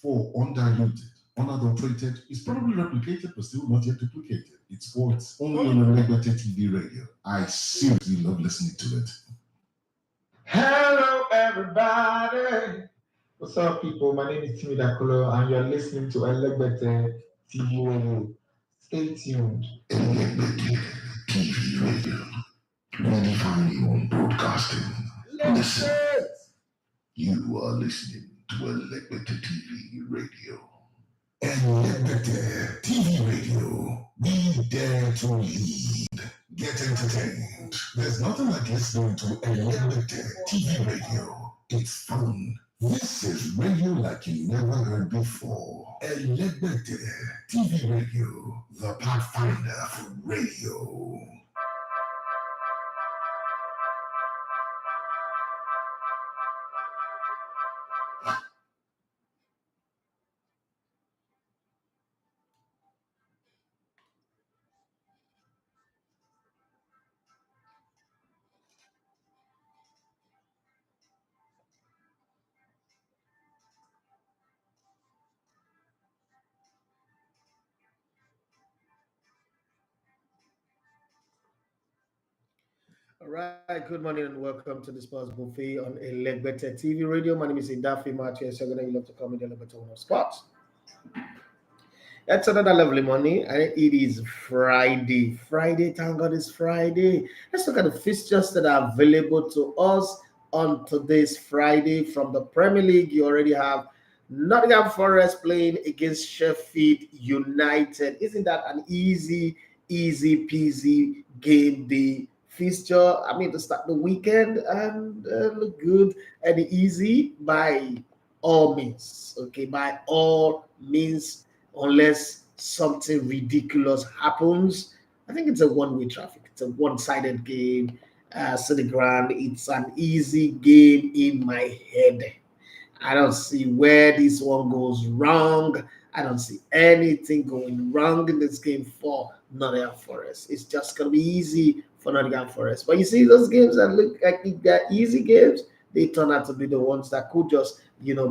4 undiluted, unadulterated. It's probably replicated, but still not yet duplicated. It's only on Legbete TV radio. I seriously love listening to it. Hello, everybody. What's up, people? My name is Timmy Dakolo, and you're listening to Legbete TV radio. Stay tuned. Legbete TV radio. Anytime you want broadcasting, listen. You are listening to Legbete TV radio. Legbete TV radio. We dare to lead. Get entertained. There's nothing like listening to Legbete TV radio. It's fun. This is radio like you never heard before. Legbete TV radio. The pathfinder for radio. All right, good morning and welcome to the Sports Buffet on Legbete TV radio. My name is Idafi Matthew. So you love to come in the Legbete One of Sports. That's another lovely morning, and it is Friday. Friday, thank God it's Friday. Let's look at the fixtures that are available to us on today's Friday. From the Premier League, you already have Nottingham Forest playing against Sheffield United. Isn't that an easy peasy game day fixture? I mean, to start the weekend and look good and easy by all means. Okay, by all means, unless something ridiculous happens. I think it's a one-way traffic. It's a one-sided game. City Ground, it's an easy game in my head. I don't see where this one goes wrong. I don't see anything going wrong in this game for Nottingham Forest. It's just going to be easy for Nottingham Forest. But you see, those games that look like they're easy games, they turn out to be the ones that could just,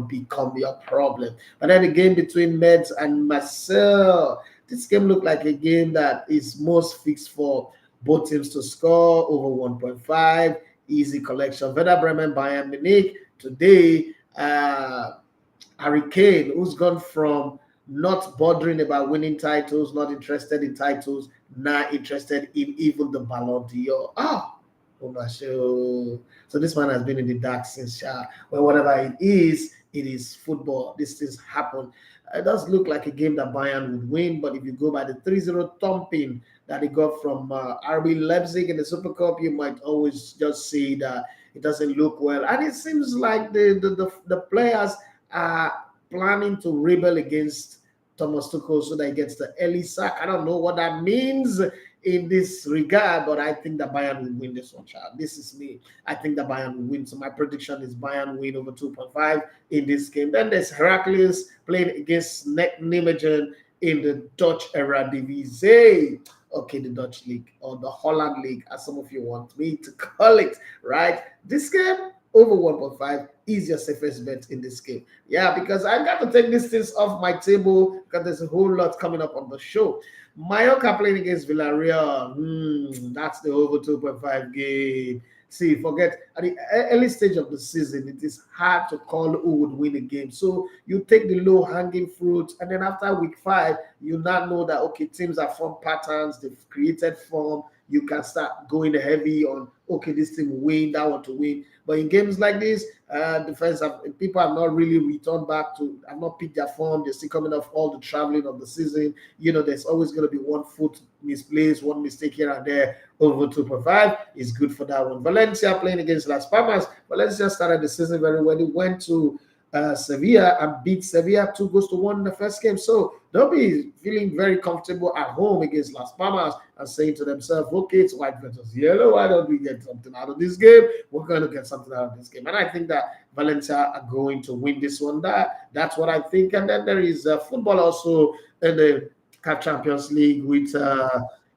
become your problem. But then the game between Meds and Marseille, this game looked like a game that is most fixed for both teams to score over 1.5. Easy collection. Werder Bremen, Bayern Munich. Today, Harry Kane, who's gone from not bothering about winning titles, not interested in titles, now interested in even the Ballon d'Or. Oh my show. So this man has been in the dark since well, whatever it is football. These things happen. It does look like a game that Bayern would win, but if you go by the 3-0 thumping that he got from RB Leipzig in the Super Cup, you might always just say that it doesn't look well. And it seems like the players are planning to rebel against Thomas Tuchel so that he gets the early sack. I don't know what that means in this regard, but I think that Bayern will win this one, child. This is me. I think that Bayern will win. So my prediction is Bayern win over 2.5 in this game. Then there's Heracles playing against Nijmegen in the Dutch Eredivisie. Okay, the Dutch League or the Holland League, as some of you want me to call it, right? This game, over 1.5 is your safest bet in this game. Yeah, because I got to take these things off my table because there's a whole lot coming up on the show. Mallorca playing against Villarreal. That's the over 2.5 game. See, forget at the early stage of the season, it is hard to call who would win a game. So you take the low-hanging fruit, and then after week 5, you now know that, okay, teams have formed patterns, they've created form. You can start going heavy on, okay, this team will win, that one to win. But in games like this, people have not really returned back to, have not picked their form. They're still coming off all the traveling of the season. There's always going to be one foot misplaced, one mistake here and there. Over 2.5 is good for that one. Valencia playing against Las Palmas. Valencia started the season very well. They went to Sevilla and beat Sevilla 2-1 in the first game. So they'll be feeling very comfortable at home against Las Palmas and saying to themselves, okay, it's white versus yellow. Why don't we get something out of this game? We're going to get something out of this game. And I think that Valencia are going to win this one. That's what I think. And then there is football also in the CAF Champions League with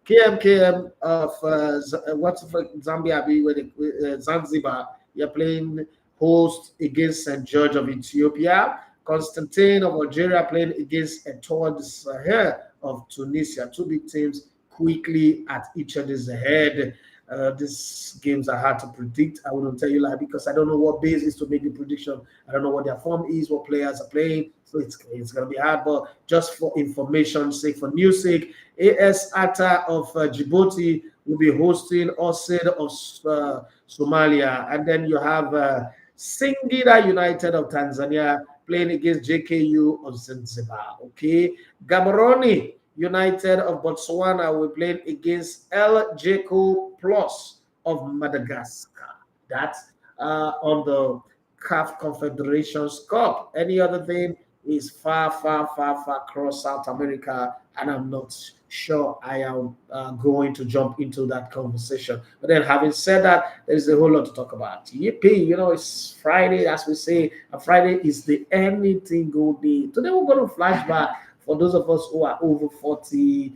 KMKM of Zambia, Zanzibar. You're playing host against St. George of Ethiopia. Constantine of Algeria playing against Etoile de Sahel of Tunisia. Two big teams quickly at each other's head. These games are hard to predict. I wouldn't tell you like because I don't know what basis to make the prediction. I don't know what their form is, what players are playing. So it's gonna be hard. But just for information's sake, for news sake, AS Atta of Djibouti will be hosting Osid of Somalia, and then you have Singida United of Tanzania playing against JKU of Zanzibar. Okay, Gaborone United of Botswana will play against El Jeco Plus of Madagascar. That's on the CAF Confederations Cup. Any other thing is far, far, far, far across South America, and I'm not sure I am going to jump into that conversation. But then, having said that, there is a whole lot to talk about. Yippee, it's Friday, as we say, and Friday is the anything go day. Today, we're going to flashback for those of us who are over 40,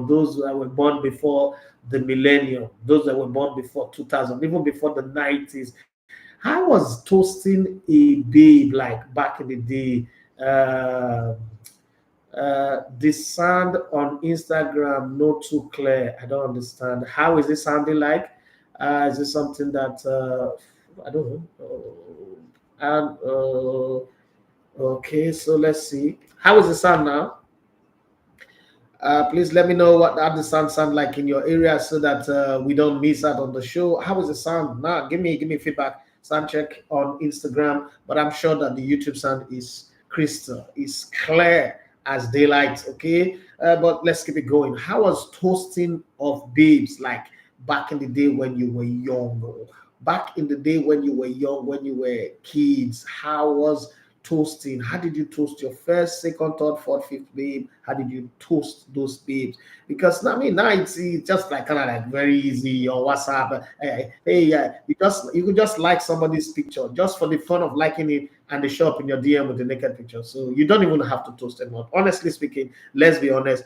those that were born before the millennium, those that were born before 2000, even before the 90s. How was toasting a babe like back in the day? The sound on Instagram not too clear. I don't understand. How is it sounding like? Is it something that I don't know? And okay, so let's see. How is the sound now? Please let me know what how the sound like in your area so that we don't miss out on the show. How is the sound now? Give me feedback. Sound check on Instagram, but I'm sure that the YouTube sound is crystal, is clear as daylight. Okay, but let's keep it going. How was toasting of babes like back in the day when you were young? Back in the day when you were young, when you were kids, how was toasting? How did you toast your first, second, third, fourth, fifth babe? How did you toast those babes? Because I mean now it's just like kind of like very easy or WhatsApp. You could just like somebody's picture just for the fun of liking it, and they show up in your DM with the naked picture. So you don't even have to toast anyone. Honestly speaking, let's be honest,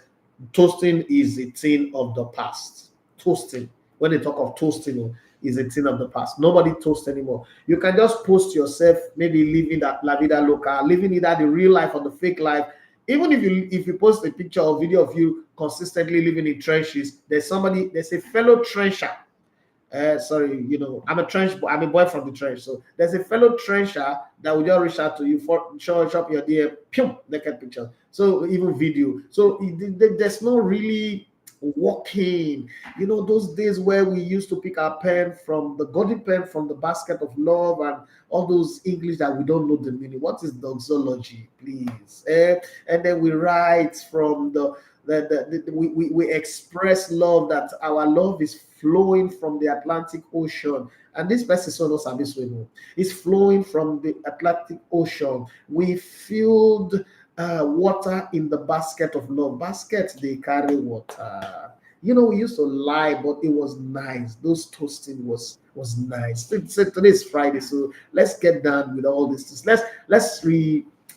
toasting is a thing of the past. Toasting. When they talk of toasting, is a thing of the past. Nobody toasts anymore. You can just post yourself, maybe living that La Vida Loca, living either the real life or the fake life. Even if you post a picture or video of you consistently living in trenches, there's a fellow trencher. I'm a boy from the trench. So there's a fellow trencher that will just reach out to you for show up your DM, naked picture. So even video. So there's no really walking, those days where we used to pick our pen from the golden pen from the basket of love and all those English that we don't know the meaning. What is doxology, please? And then we write from we express love, that our love is flowing from the Atlantic Ocean. And this person so knows service is flowing from the Atlantic Ocean. We filled water in the basket of love. Baskets, they carry water. We used to lie, but it was nice. Those toasting was nice. Today's Friday, so let's get done with all this. Let's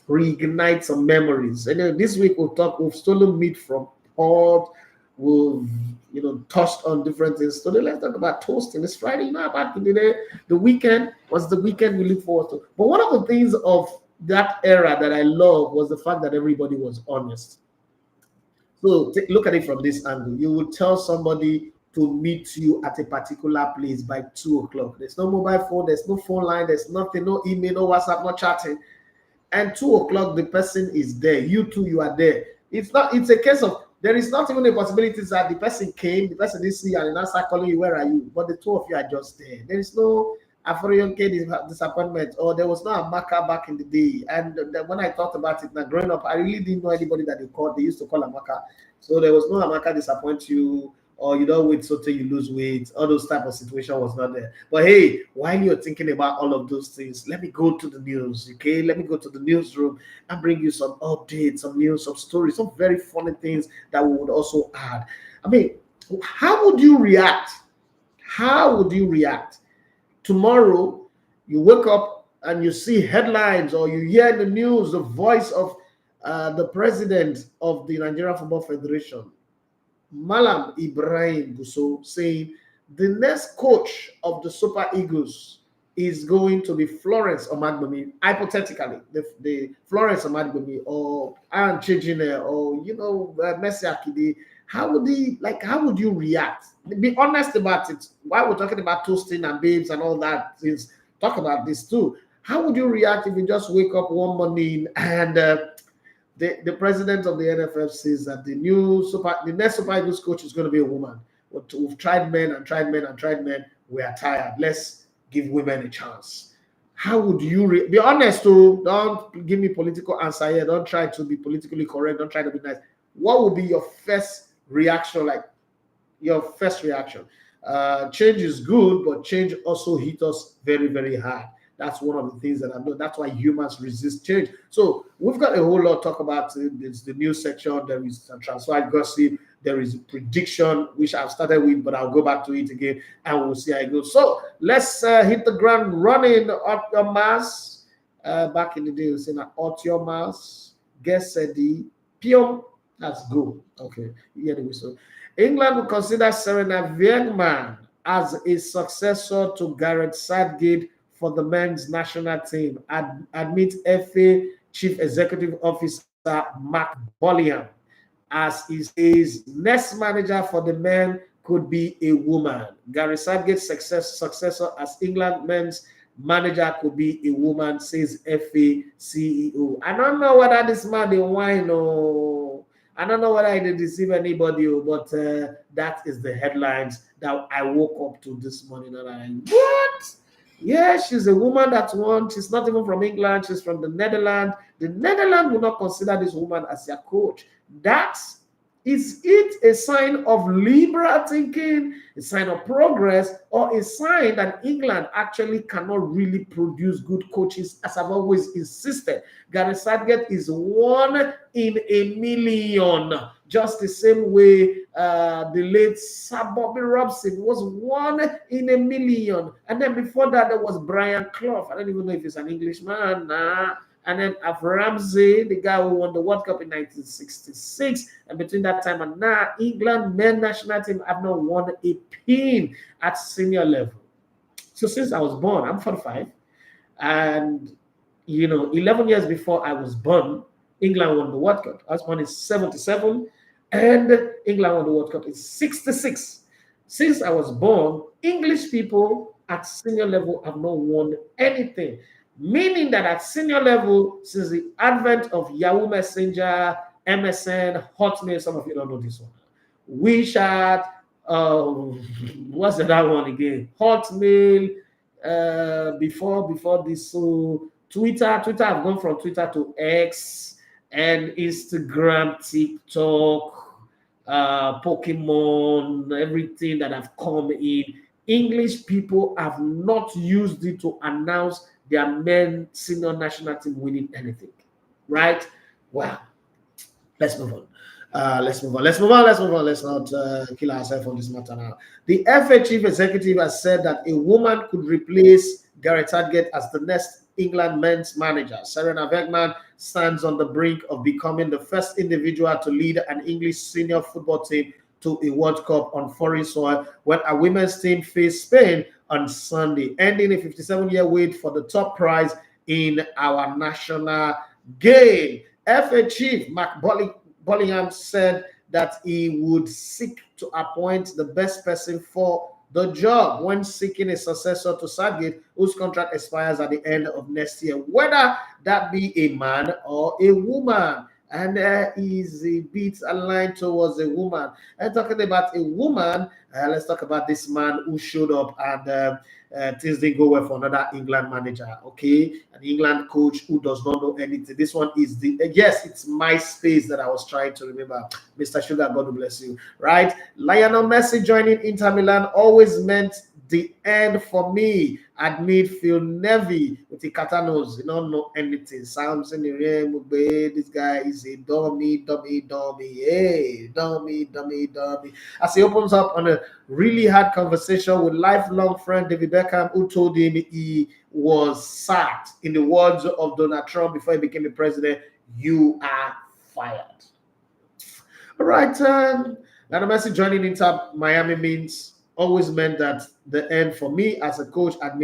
reignite some memories. And this week we've stolen meat from pod. We've touched on different things. Today let's talk about toasting. It's Friday, back in the day. The weekend was the weekend we look forward to. But one of the things of that era that I love was the fact that everybody was honest. So look at it from this angle. You would tell somebody to meet you at a particular place by 2:00. There's no mobile phone, there's no phone line, there's nothing, no email, no WhatsApp, no chatting. And 2:00, the person is there. You too, you are there. It's a case of there is not even a possibility that the person came, the person didn't see you, and now start calling you, where are you? But the two of you are just there. There is no disappointment, or there was no Amaka back in the day. And when I thought about it now, growing up, I really didn't know anybody that they used to call Amaka. So there was no Amaka disappoint you, or you don't wait so till you lose weight. All those type of situation was not there. But hey, while you're thinking about all of those things, let me go to the news. Okay, let me go to the newsroom and bring you some updates, some news, some stories, some very funny things that we would also add. I mean, how would you react? How would you react? Tomorrow, you wake up and you see headlines, or you hear in the news the voice of the president of the Nigerian Football Federation, Malam Ibrahim Gusso, saying the next coach of the Super Eagles is going to be Florence Omagbemi, hypothetically, the Florence Omagbemi or Aaron Chejine or Messi Akidi, how would you react? Be honest about it. Why we're talking about toasting and babes and all that things, talk about this too. How would you react if you just wake up one morning and the president of the NFF says that the next Super Eagles coach is going to be a woman? We've tried men and tried men and tried men. We are tired. Let's give women a chance. How would you be honest too? Don't give me political answer here. Don't try to be politically correct. Don't try to be nice. What would be your first reaction? Change is good, but change also hits us very, very hard. That's one of the things that I know. That's why humans resist change. So we've got a whole lot to talk about. There's the news section. There is transfer gossip. There is a prediction, which I've started with, but I'll go back to it again, and we'll see how it goes. So let's hit the ground running. Up your mass. Back in the day, we saying out your mass. Get ready. Pium. That's good. Okay. Yeah, the whistle. England will consider Sarina Wiegman as a successor to Gareth Southgate for the men's national team, admit FA Chief Executive Officer Mark Bullingham. As he says, next manager for the men could be a woman. Gareth Southgate's successor as England men's manager could be a woman, says FA CEO. I don't know whether this man they whine or I don't know whether I did deceive anybody, but that is the headlines that I woke up to this morning. And I'm like, what? Yeah, she's a woman that won. She's not even from England. She's from the Netherlands. The Netherlands will not consider this woman as their coach. Is it a sign of liberal thinking, a sign of progress, or a sign that England actually cannot really produce good coaches, as I've always insisted? Gareth Southgate is 1 in a million, just the same way the late Sir Bobby Robson was 1 in a million. And then before that, there was Brian Clough. I don't even know if he's an Englishman. Nah. And then Ramsey, the guy who won the World Cup in 1966. And between that time and now, England men's national team have not won a pin at senior level. So since I was born, I'm 45. And, 11 years before I was born, England won the World Cup. I was born in 77. And England won the World Cup in 66. Since I was born, English people at senior level have not won anything. Meaning that at senior level, since the advent of Yahoo Messenger, MSN, Hotmail, some of you don't know this one. WeChat, what's the other one again? Hotmail, before this, so Twitter, I've gone from Twitter to X, and Instagram, TikTok, Pokemon, everything that have come in. English people have not used it to announce their men senior national team winning anything, right? Wow. Let's move on. Let's not kill ourselves on this matter now. The FA chief executive has said that a woman could replace Gareth Southgate as the next England men's manager. Sarina Wiegman stands on the brink of becoming the first individual to lead an English senior football team to a World Cup on foreign soil when a women's team faced Spain on Sunday, ending a 57-year wait for the top prize in our national game. FA chief Mark Bullingham said that he would seek to appoint the best person for the job when seeking a successor to Southgate, whose contract expires at the end of next year, whether that be a man or a woman. And there is a bit aligned towards a woman. And talking about a woman, let's talk about this man who showed up and things didn't go well for another England manager, okay? An England coach who does not know anything. This one is yes, it's MySpace that I was trying to remember. Mr. Sugar, God bless you, right? Lionel Messi joining Inter Milan always meant the end for me. Admit Phil Nevy with the Catanos. You don't know anything. Sounds in the room. This guy is a dummy. Hey, dummy. As he opens up on a really hard conversation with lifelong friend David Beckham, who told him he was sacked. In the words of Donald Trump before he became a president, you are fired. All right. Lionel Messi joining Inter Miami means always meant that the end for me as a coach at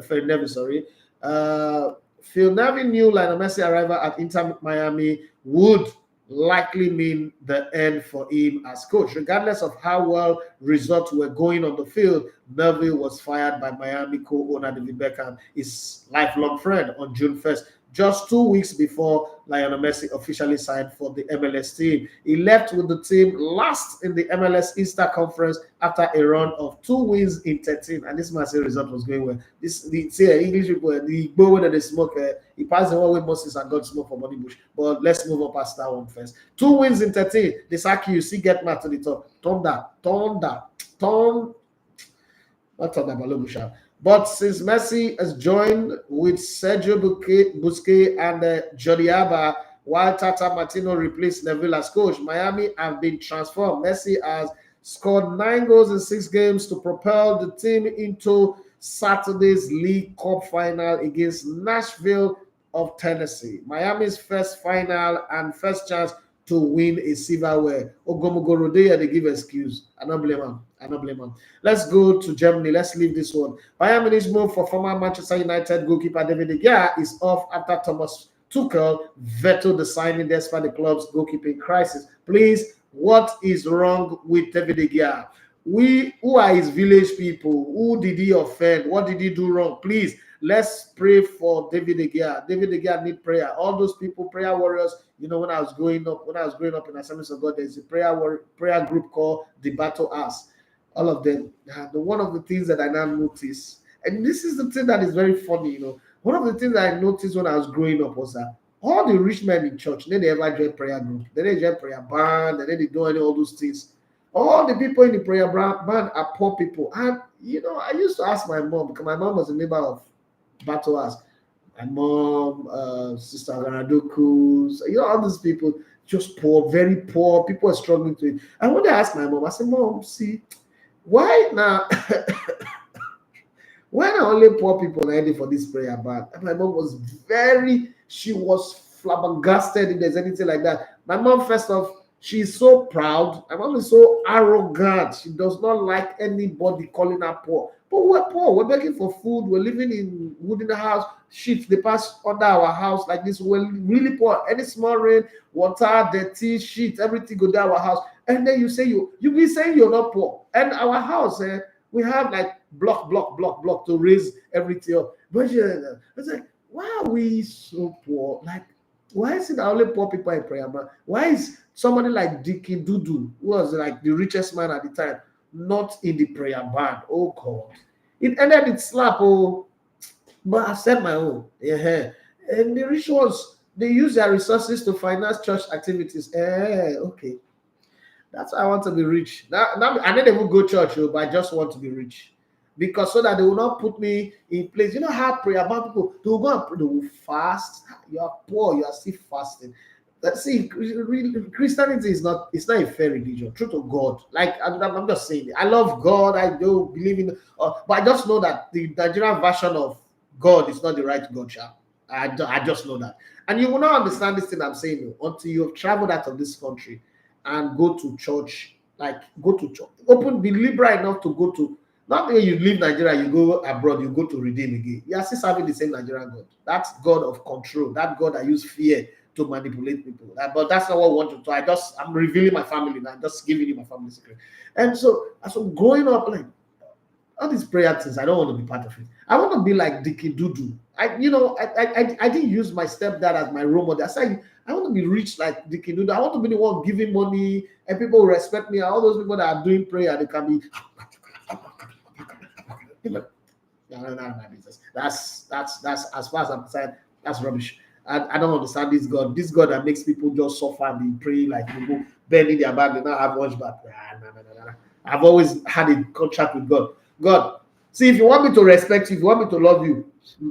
Phil Neville, sorry. Phil Neville knew Lionel Messi arrival at Inter Miami would likely mean the end for him as coach. Regardless of how well results were going on the field, Neville was fired by Miami co-owner David Beckham, his lifelong friend, on June 1st, just 2 weeks before Lionel Messi officially signed for the MLS team. He left with the team last in the MLS Easter Conference after a run of 2 wins in 13. And this massive result was going well. English people, the boy that they smoke, he passed the one with Moses and got smoke for Money Bush. But let's move up past that one first. 2 wins in 13. The Saki, you see, get mad to the top. Not Thunder, Balobusha. But since Messi has joined with Sergio Busquets and Jordi Alba, while Tata Martino replaced Neville as coach, Miami have been transformed. Messi has scored 9 goals in 6 games to propel the team into Saturday's League Cup final against Nashville of Tennessee. Miami's first final and first chance to win a silverware. Ogomogoro they give excuse. I don't blame him. Let's go to Germany. Let's leave this one. Bayern Munich's move for former Manchester United goalkeeper David De Gea is off after Thomas Tuchel vetoed the signing despite the club's goalkeeping crisis. Please, what is wrong with David De Gea? Who are his village people? Who did he offend? What did he do wrong? Please, let's pray for David De Gea. David De Gea need prayer. All those people, prayer warriors. You know, when I was growing up in Assemblies of God, there's a prayer group called the Battle Ass. All of them. One of the things that I now notice, and this is the thing that is very funny, you know. One of the things that I noticed when I was growing up was that all the rich men in church, they ever join prayer group, they join prayer band, and then they do all those things. All the people in the prayer band are poor people. And, you know, I used to ask my mom, because my mom was a member of Battle Ass. My mom, Sister Ganadukus, you know, all these people, just poor, very poor. People are struggling to it. And when I asked my mom, I said, Mom, see, why now? Why not only poor people are ready for this prayer band? And my mom was she was flabbergasted if there's anything like that. My mom, first off, she's so proud. My mom is so arrogant. She does not like anybody calling her poor. But we're poor. We're begging for food. We're living in wood in the house. Shit, they pass under our house like this. We're really poor. Any small rain, water, dirty, shit, everything go down our house. And then you say you be saying you're not poor. And our house, we have like block to raise everything up. But it's like, why are we so poor? Like, why is it that only poor people in prayer, man? Why is somebody like Dickie Dudu, who was like the richest man at the time, not in the prayer band? Oh God. It ended in slap, but I said my own. Yeah. And the rich ones, they use their resources to finance church activities. Okay. That's why I want to be rich. Now I didn't even go church, but I just want to be rich. Because so that they will not put me in place. You know how prayer band people, they will go and pray, they will fast. You are poor, you are still fasting. See, Christianity is not a fair religion. True to God. Like I'm just saying it. I love God. I do believe in, but I just know that the Nigerian version of God is not the right God. I just know that. And you will not understand this thing I'm saying until you have traveled out of this country and go to church. Like go to church. Be liberal enough to go to. Not when you leave Nigeria, you go abroad, you go to redeem again. You are still serving the same Nigerian God. That's God of control. That God that use fear to manipulate people. But that's not what I want to do. I'm revealing my family now. I'm just giving you my family secret. And so growing up, like all these prayer things, I don't want to be part of it. I want to be like Dickie Dudu. I didn't use my stepdad as my role model. I said I want to be rich like Dickie Dudu. I want to be the one giving money and people will respect me. All those people that are doing prayer, they can be. No, that's as far as I'm concerned, that's rubbish. I don't understand this God that makes people just suffer and be praying like people bending their back, they not have much back. Nah. I've always had a contract with God. See, if you want me to respect you, if you want me to love you,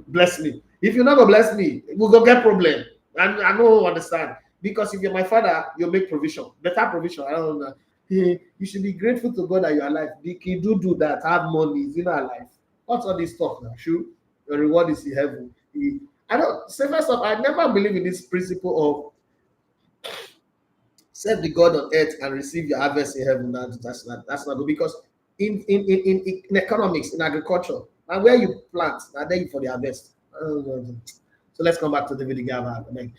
bless me. If you're not gonna bless me, we'll go get problem. And I don't understand. Because if you're my father, you'll make provision. Better provision. I don't know. You should be grateful to God that you're alive. Dickie do that, have money, is in our life. What's all this stuff now? Sure, your reward is in heaven. I don't say first off, I never believe in this principle of serve the God on earth and receive your harvest in heaven. That's not good because in economics, in agriculture, and where you plant, and then you for the harvest. So let's come back to David De Gea.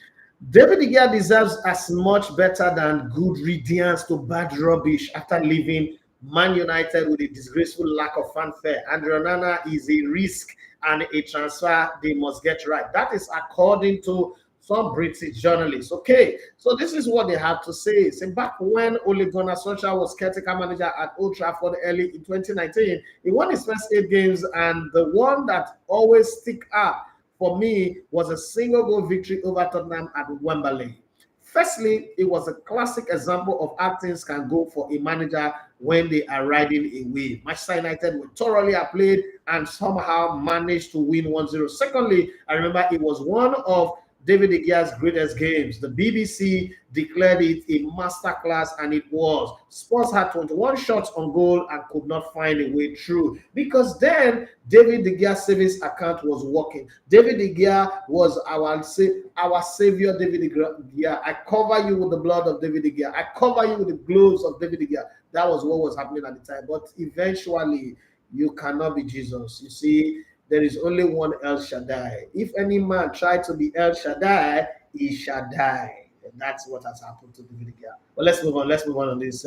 David De Gea deserves as much better than good riddance to bad rubbish after leaving Man United with a disgraceful lack of fanfare. Andre Onana is a risk and a transfer they must get right. That is according to some British journalists. Okay, so this is what they have to say. Say back when Ole Gunnar Solskjaer was caretaker manager at Old Trafford early in 2019, he won his first 8 games, and the one that always stick up for me was a single goal victory over Tottenham at Wembley. Firstly, it was a classic example of how things can go for a manager when they are riding a wave. Manchester United were thoroughly outplayed and somehow managed to win 1-0. Secondly, I remember it was one of David De Gea's greatest games. The BBC declared it a masterclass, and it was. Spurs had 21 shots on goal and could not find a way through, because then David De Gea's savings account was working. David De Gea was our savior. David De Gea, I cover you with the blood of David De Gea. I cover you with the gloves of David De Gea. That was what was happening at the time. But eventually, you cannot be Jesus. You see, there is only one El Shaddai. If any man try to be El Shaddai, he shall die. And that's what has happened to David De Gea. But let's move on. Let's move on this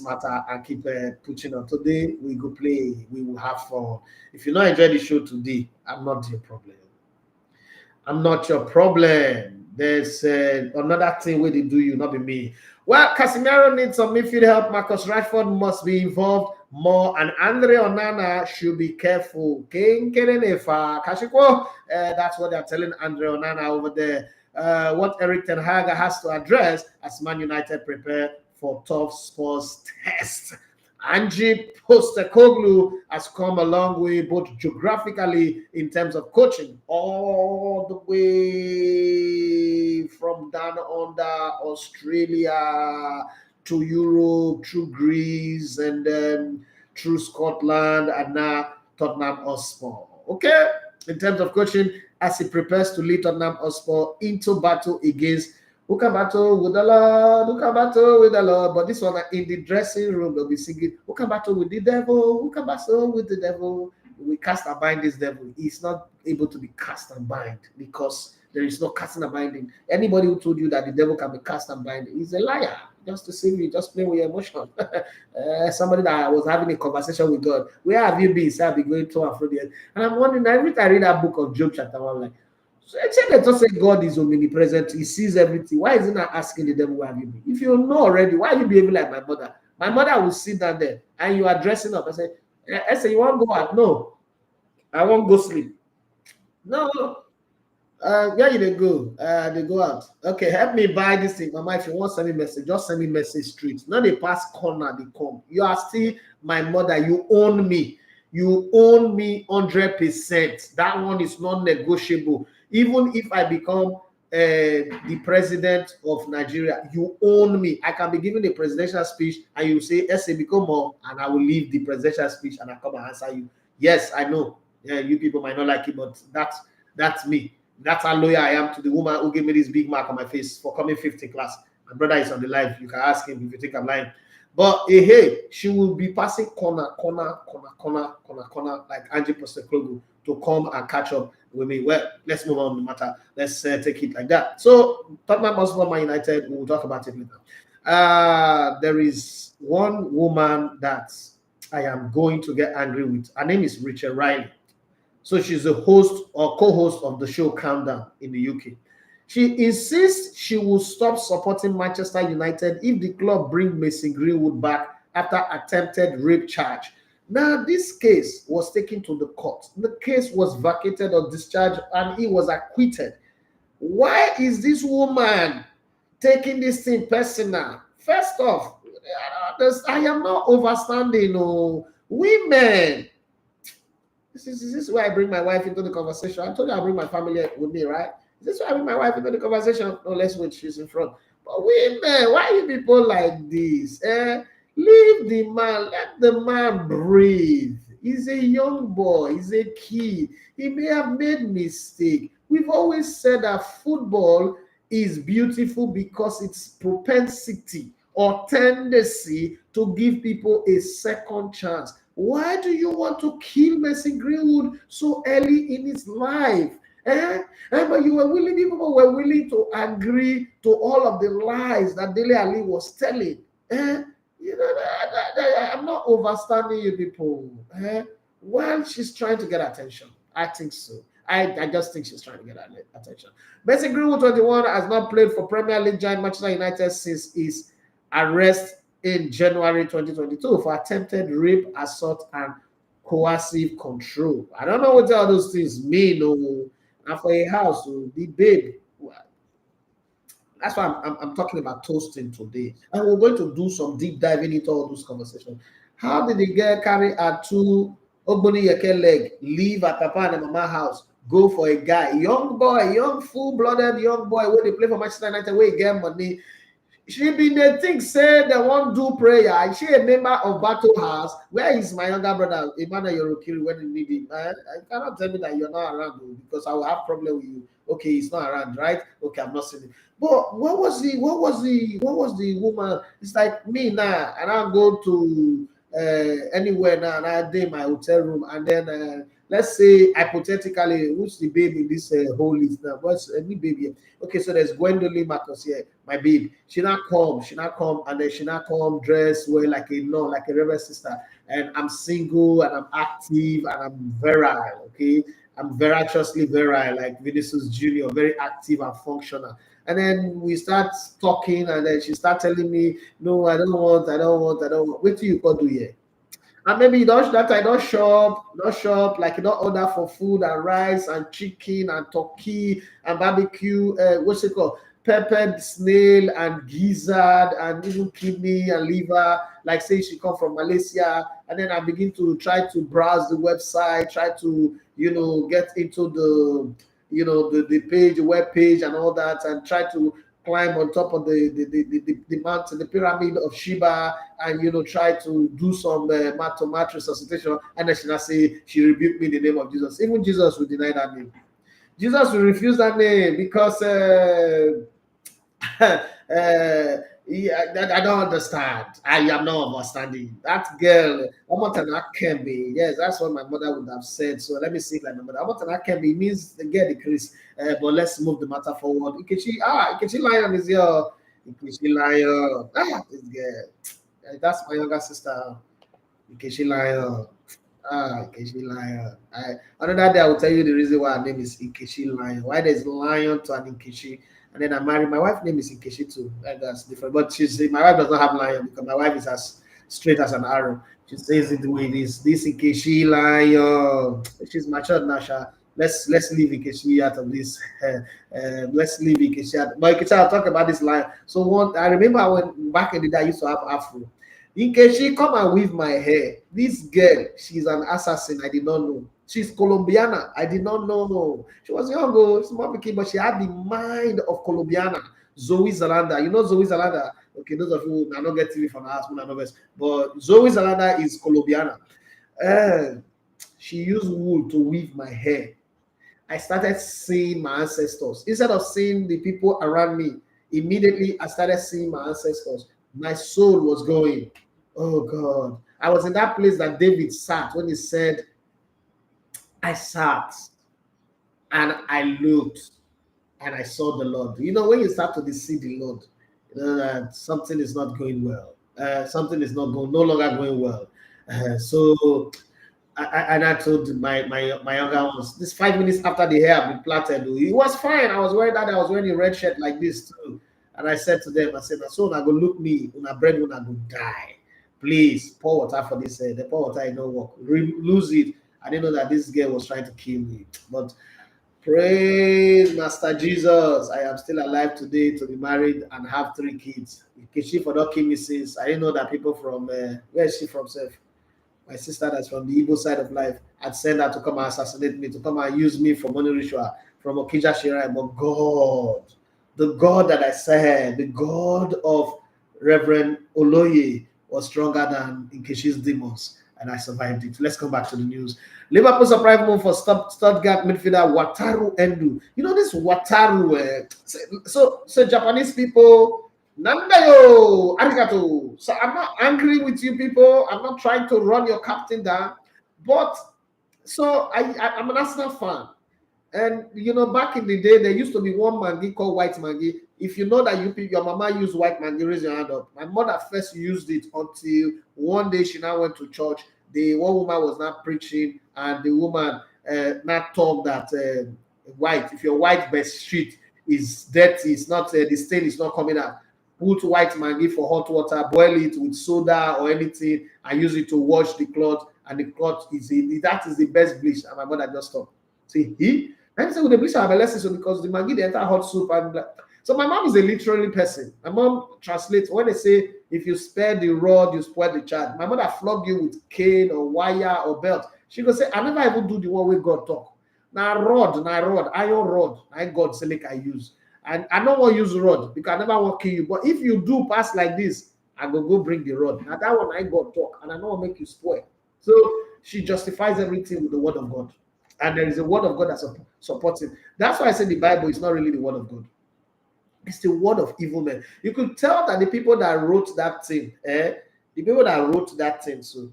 matter and keep pushing on. Today we go play. We will have fun. If you not enjoy the show today, I'm not your problem. I'm not your problem. There's another thing where they do you, not be me. Well, Casemiro needs some midfield help. Marcus Rashford must be involved more, and Andre Onana should be careful. That's what they're telling Andre Onana over there. What Eric Ten Hag has to address as Man United prepare for tough Spurs test. Ange Postecoglou has come a long way, both geographically in terms of coaching, all the way from down under Australia to Europe, through Greece, and then through Scotland, and now Tottenham Hotspur. Okay, in terms of coaching, as he prepares to lead Tottenham Hotspur into battle against who can battle with the Lord, who can battle with the Lord. But this one, in the dressing room, they'll be singing, who can battle with the devil, who can battle with the devil. We cast and bind this devil. He's not able to be cast and bind because there is no casting and binding. Anybody who told you that the devil can be cast and bind is a liar. Just to save you, just playing with your emotion. Somebody that was having a conversation with God. Where have you been? So I've been going to and fro. And I'm wondering, every time I read that book of Job chapter 1, I'm like, so they just say God is omnipresent, he sees everything. Why is he not asking the devil where have you been? If you know already, why are you behaving like my mother? My mother will sit down there and you are dressing up. I say, you want to go out? No, I won't go sleep. No, where you they go? They go out. Okay, help me buy this thing. Mama, if you want to send me message, just send me message straight. Now they pass corner, they come. You are still my mother. You own me. You own me 100%. That one is not negotiable. Even if I become the president of Nigeria, you own me. I can be giving a presidential speech and you say, "Essay become more," and I will leave the presidential speech and I come and answer you. Yes, I know. Yeah, you people might not like it, but that's me. That's how loyal I am to the woman who gave me this big mark on my face for coming 50 class. My brother is on the live. You can ask him if you think I'm lying. But hey, she will be passing corner, like Ange Postecoglou to come and catch up with me. Well, let's move on the matter. Let's take it like that. So, Tottenham Hotspur, Man United, we'll talk about it later. There is one woman that I am going to get angry with. Her name is Rachel Riley. So she's a host or co-host of the show Countdown in the UK. She insists she will stop supporting Manchester United if the club bring Mason Greenwood back after attempted rape charge. Now, this case was taken to the court. The case was vacated or discharged and he was acquitted. Why is this woman taking this thing personal? First off, I am not overstanding. No, women. This is why I bring my wife into the conversation. I told you I bring my family with me, right? Is this why I bring my wife into the conversation? No, let's wait. She's in front. But women, why are you people like this? Leave the man. Let the man breathe. He's a young boy. He's a kid. He may have made mistake. We've always said that football is beautiful because it's propensity or tendency to give people a second chance. Why do you want to kill Mason Greenwood so early in his life? But you were willing, people were willing to agree to all of the lies that Dele Ali was telling. I'm not overstanding you people. Well, she's trying to get attention. I think so. I just think she's trying to get attention. Mason Greenwood, 21, has not played for Premier League giant Manchester United since his arrest in January 2022 for attempted rape, assault, and coercive control. I don't know what all those things mean. And for a house, the babe. That's why I'm talking about toasting today. And we're going to do some deep diving into all those conversations. How did the girl carry her two Ogboni Yeke leg, leave her papa and mama house, go for a guy, young boy, young full-blooded young boy, where they play for Manchester United, where he get money? She been the thing said they won't do prayer. She a member of Battle House. Where is my younger brother, Emmanuel Yorokiri, when you need him? I cannot tell me that you're not around because I will have problem with you. Okay, he's not around, right? Okay, I'm not seeing him. But what was the woman? It's like me now, and I'll go to anywhere now, and I day in my hotel room, and then let's say hypothetically, who's the baby in this whole list now? What's any baby? Okay, so there's Gwendolyn Marcus here, my babe. She not come, and then she not come dressed well like a nun, like a reverend sister. And I'm single, and I'm active, and I'm virile. Okay, I'm virtuously virile, like Vinicius Junior, very active and functional. And then we start talking, and then she start telling me, "No, I don't want. Wait till you go do here." And maybe I don't shop, like you don't order for food and rice and chicken and turkey and barbecue, what's it called? Peppered snail and gizzard and even kidney and liver, like say she come from Malaysia. And then I begin to try to browse the website, try to, get into the page, the web page and all that, and try to climb on top of the mountain, the pyramid of Sheba, and try to do some mat resuscitation. And then she rebuked me in the name of Jesus. Even Jesus will deny that name. Jesus will refuse that name because I don't understand. I am not understanding. That girl, Omotana Kembe. Yes, that's what my mother would have said. So let me see like my mother. Omotana Kembe means the girl decrease. But let's move the matter forward. Ikechi Lion is your Ikechi Lion. This girl. That's my younger sister. Ikechi Lion. Ikechi Lion. Another day I will tell you the reason why her name is Ikechi Lion. Why there's lion to an Ikechi. And then I married. My wife's name is Ikechi too. That's different. But my wife does not have lion because my wife is as straight as an arrow. She says it the way it is. This Ikechi Lion. She's matured now. Let's leave Ikechi out of this. Let's leave Ikechi out. But Ikechi, I'll talk about this lion. So I remember when back in the day I used to have afro. Ikechi, come and weave my hair. This girl, she's an assassin. I did not know. She's Colombiana. I did not know. She was young, small kid, but she had the mind of Colombiana. Zoe Zalanda. You know Zoe Zalanda? Okay, those of you who are not get TV from her husband, but Zoe Zalanda is Colombiana. She used wool to weave my hair. I started seeing my ancestors. Instead of seeing the people around me, immediately I started seeing my ancestors. My soul was going, oh God. I was in that place that David sat when he said, I sat and I looked and I saw the Lord. When you start to see the Lord, that something is not going well. Something is no longer going well. So I told my younger ones, this 5 minutes after the hair had been plaited, it was fine. I was wearing a red shirt like this too. And I said to them, so I go look me, una bread when I go die. Please pour water for this. The pour water, I don't work. Lose it. I didn't know that this girl was trying to kill me. But praise Master Jesus. I am still alive today to be married and have 3 kids. She for not kill me since. I didn't know that people from, where is she from, Seth? My sister that's from the Igbo side of life had sent her to come and assassinate me, to come and use me for money ritual from Okija Shirai. But God, the God that I said, the God of Reverend Oloye was stronger than Nkeshi's demons. And I survived it. Let's come back to the news. Liverpool surprise move for Stuttgart midfielder Wataru Endu. This Wataru. So Japanese people, Nandayo, arigato. So I'm not angry with you people. I'm not trying to run your captain down. But so I'm an Arsenal fan. And you know, back in the day, there used to be one Maggi called White Maggi. If you know that your mama used White Maggi, raise your hand up. My mother first used it until one day she now went to church. The one woman was not preaching, and the woman not told that white. If your white best sheet is dirty, it's not the stain is not coming out. Put White Maggi for hot water, boil it with soda or anything, and use it to wash the cloth. And the cloth that is the best bleach. And my mother just stopped. See, I say with the bleach I have a lesson so because the Maggi, the entire hot soup and like, so my mom is a literary person. My mom translates when they say if you spare the rod, you spoil the child. My mother flog you with cane or wire or belt. She go say, I never even do the one where God talk. Now rod, iron rod, I God say make I use. And I don't want to use rod because I never want to kill you. But if you do pass like this, I go bring the rod. Now that one I God talk, and I don't want to make you spoil. So she justifies everything with the word of God. And there is a word of God that supports it. That's why I say the Bible is not really the word of God. It's the word of evil men. You could tell that the people that wrote that thing, so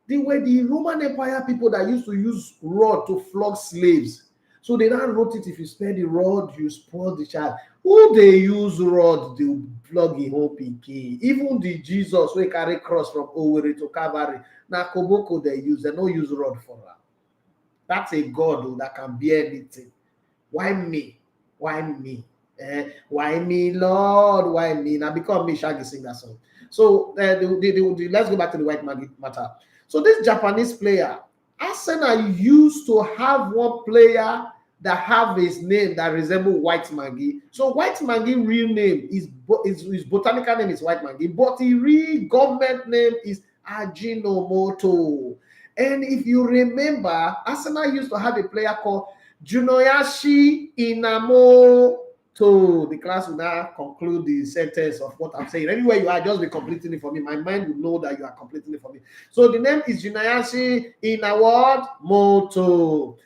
they were the Roman Empire people that used to use rod to flog slaves. So they now wrote it, if you spare the rod, you spoil the child. Who they use rod, they flog a whole pikin. Even the Jesus, we carry cross from Owerri to Calvary. Now Koboko they use, they don't use rod for that. That's a God that can bear anything. Why me? Why me? Why me, Lord? Why me? Now become me, Shaggy sing that song. So let's go back to the White Maggi matter. So this Japanese player, Arsenal used to have one player that have his name that resemble White Maggi. So White Maggi real name is his botanical name is White Maggi, but his real government name is Ajinomoto. And if you remember, Arsenal used to have a player called Junoyashi Inamoto. The class will now conclude the sentence of what I'm saying. Anywhere you are, just be completing it for me. My mind will know that you are completing it for me. So the name is Junoyashi Inamoto.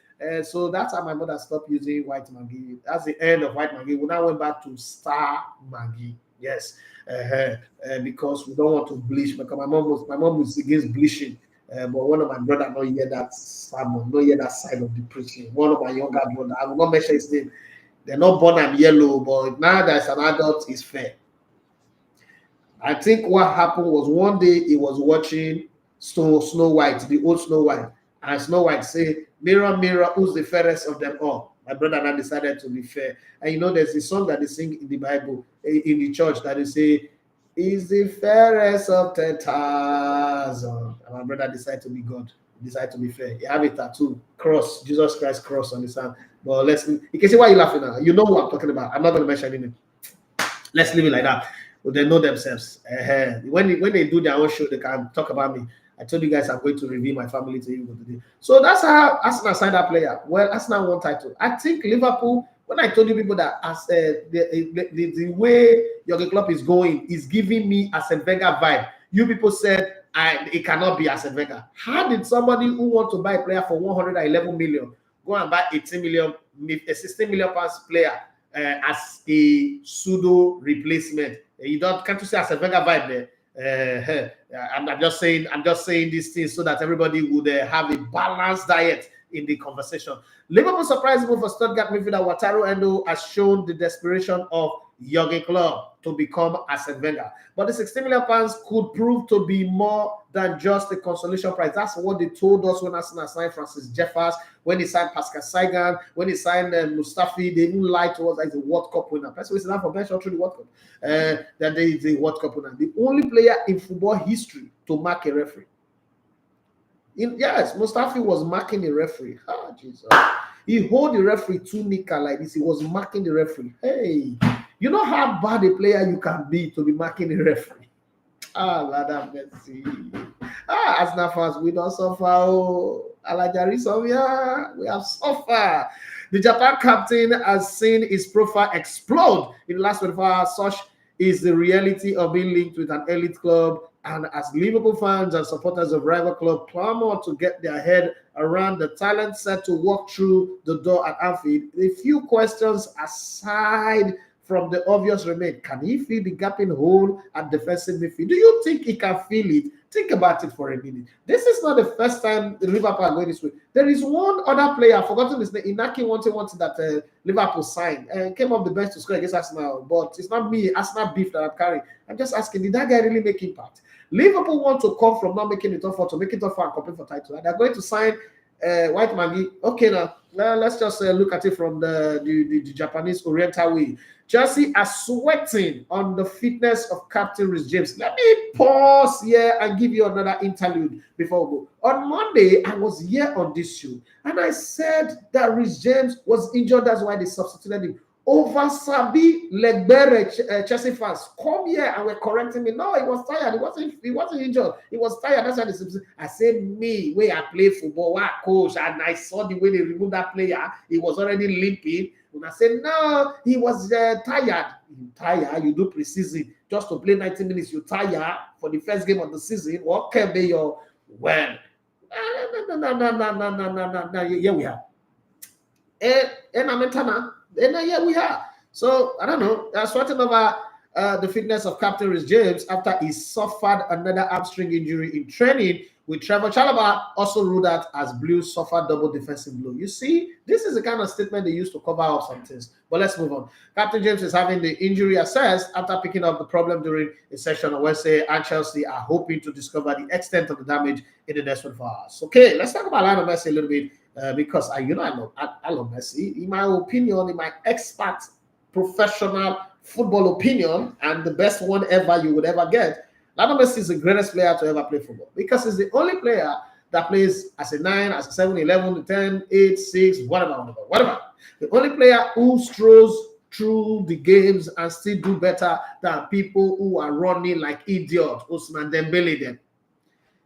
So that's how my mother stopped using White Maggi. That's the end of White Maggi. We now went back to Star Maggi. Yes, because we don't want to bleach. Because my mom was against bleaching. But one of my brother not hear that sermon, not hear that side of the preaching. One of my younger brother, I will not mention his name. They're not born and yellow, but now that as an adult, it's fair. I think what happened was one day he was watching Snow White, the old Snow White, and Snow White say, "Mirror, mirror, who's the fairest of them all?" My brother and I decided to be fair. And you know, there's a song that they sing in the Bible, in the church, that they say, "Is the fairest of 10,000." And my brother decided to be God. He decided to be fair. He have a tattoo, cross, Jesus Christ cross on his hand. But you can see why you're laughing now. You know what I'm talking about. I'm not going to mention anything. Let's leave it like that. But they know themselves. When they do their own show, they can talk about me. I told you guys I'm going to reveal my family to you today. So that's how Arsenal signed that player. Well, Arsenal won title. I think Liverpool, when I told you people that as the way Jurgen Klopp is going is giving me Arsene Wenger vibe. You people said it cannot be Arsene Wenger. How did somebody who want to buy a player for 111 million go and buy 18 million, a 16 million pounds player as a pseudo replacement? Can't you see Arsene Wenger vibe there? I'm just saying these things so that everybody would have a balanced diet in the conversation. Liverpool surprise move for Stuttgart midfielder Wataru Endo has shown the desperation of Jurgen Klopp to become Arsene Wenger. But the 16 million pounds could prove to be more than just a consolation prize. That's what they told us when Arsenal signed Francis Jeffers, when he signed Pascal Sagan, when he signed Mustafi. They didn't lie to us as a World Cup winner. That's why he's not for bench through the World Cup. That they is a World Cup winner. The only player in football history to mark a referee. Yes, Mustafi was marking the referee. Ah, Jesus. He hold the referee to Nika like this. He was marking the referee. Hey, you know how bad a player you can be to be marking the referee. Ah, Lord have mercy. Ah, Arsenal fans, we don't suffer. Oh, Alajari Somia, we have suffered. The Japan captain has seen his profile explode in the last 24 hours. Such is the reality of being linked with an elite club. And as Liverpool fans and supporters of rival club clamor to get their head around the talent set to walk through the door at Anfield, a few questions aside from the obvious remain. Can he fill the gaping hole at defensive midfield? Do you think he can fill it? Think about it for a minute. This is not the first time the Liverpool are going this way. There is one other player, I've forgotten his name, Inaki wanted that Liverpool signed and came off the bench to score against Arsenal. But it's not me, Arsenal beef that I'm carrying. I'm just asking, did that guy really make impact? Liverpool want to come from not making it tough to make it tough and compete for title. And they're going to sign White Maggie. Okay, now let's just look at it from the Japanese Oriental way. Chelsea are sweating on the fitness of Captain Reece James. Let me pause here and give you another interlude before we go. On Monday, I was here on this show, and I said that Reece James was injured. That's why they substituted him. Over Sabi Legbere Chelsea fans come here and were correcting me. No, he was tired. He wasn't injured. He was tired. That's why I said, me, where I play football, where I coach, and I saw the way they removed that player. He was already limping. And I said, no, he was tired. You tired, you do preseason just to play 90 minutes. You tired for the first game of the season. What can be your well? No. Here we are. And yeah, we are. So I don't know. They're sweating over the fitness of Captain Reece James after he suffered another hamstring injury in training, with Trevor Chalobah also ruled out as Blues suffered double defensive blow. You see, this is the kind of statement they use to cover up some things. But let's move on. Captain James is having the injury assessed after picking up the problem during a session on Wednesday, and Chelsea are hoping to discover the extent of the damage in the next 24 hours. Okay, let's talk about Lionel Messi a little bit. Because I love Messi. In my opinion, in my expert professional football opinion, and the best one ever you would ever get, Lionel Messi is the greatest player to ever play football, because he's the only player that plays as a 9, as a 7, 11, 10, 8, 6, whatever. The only player who strolls through the games and still do better than people who are running like idiots, Ousmane Dembele them.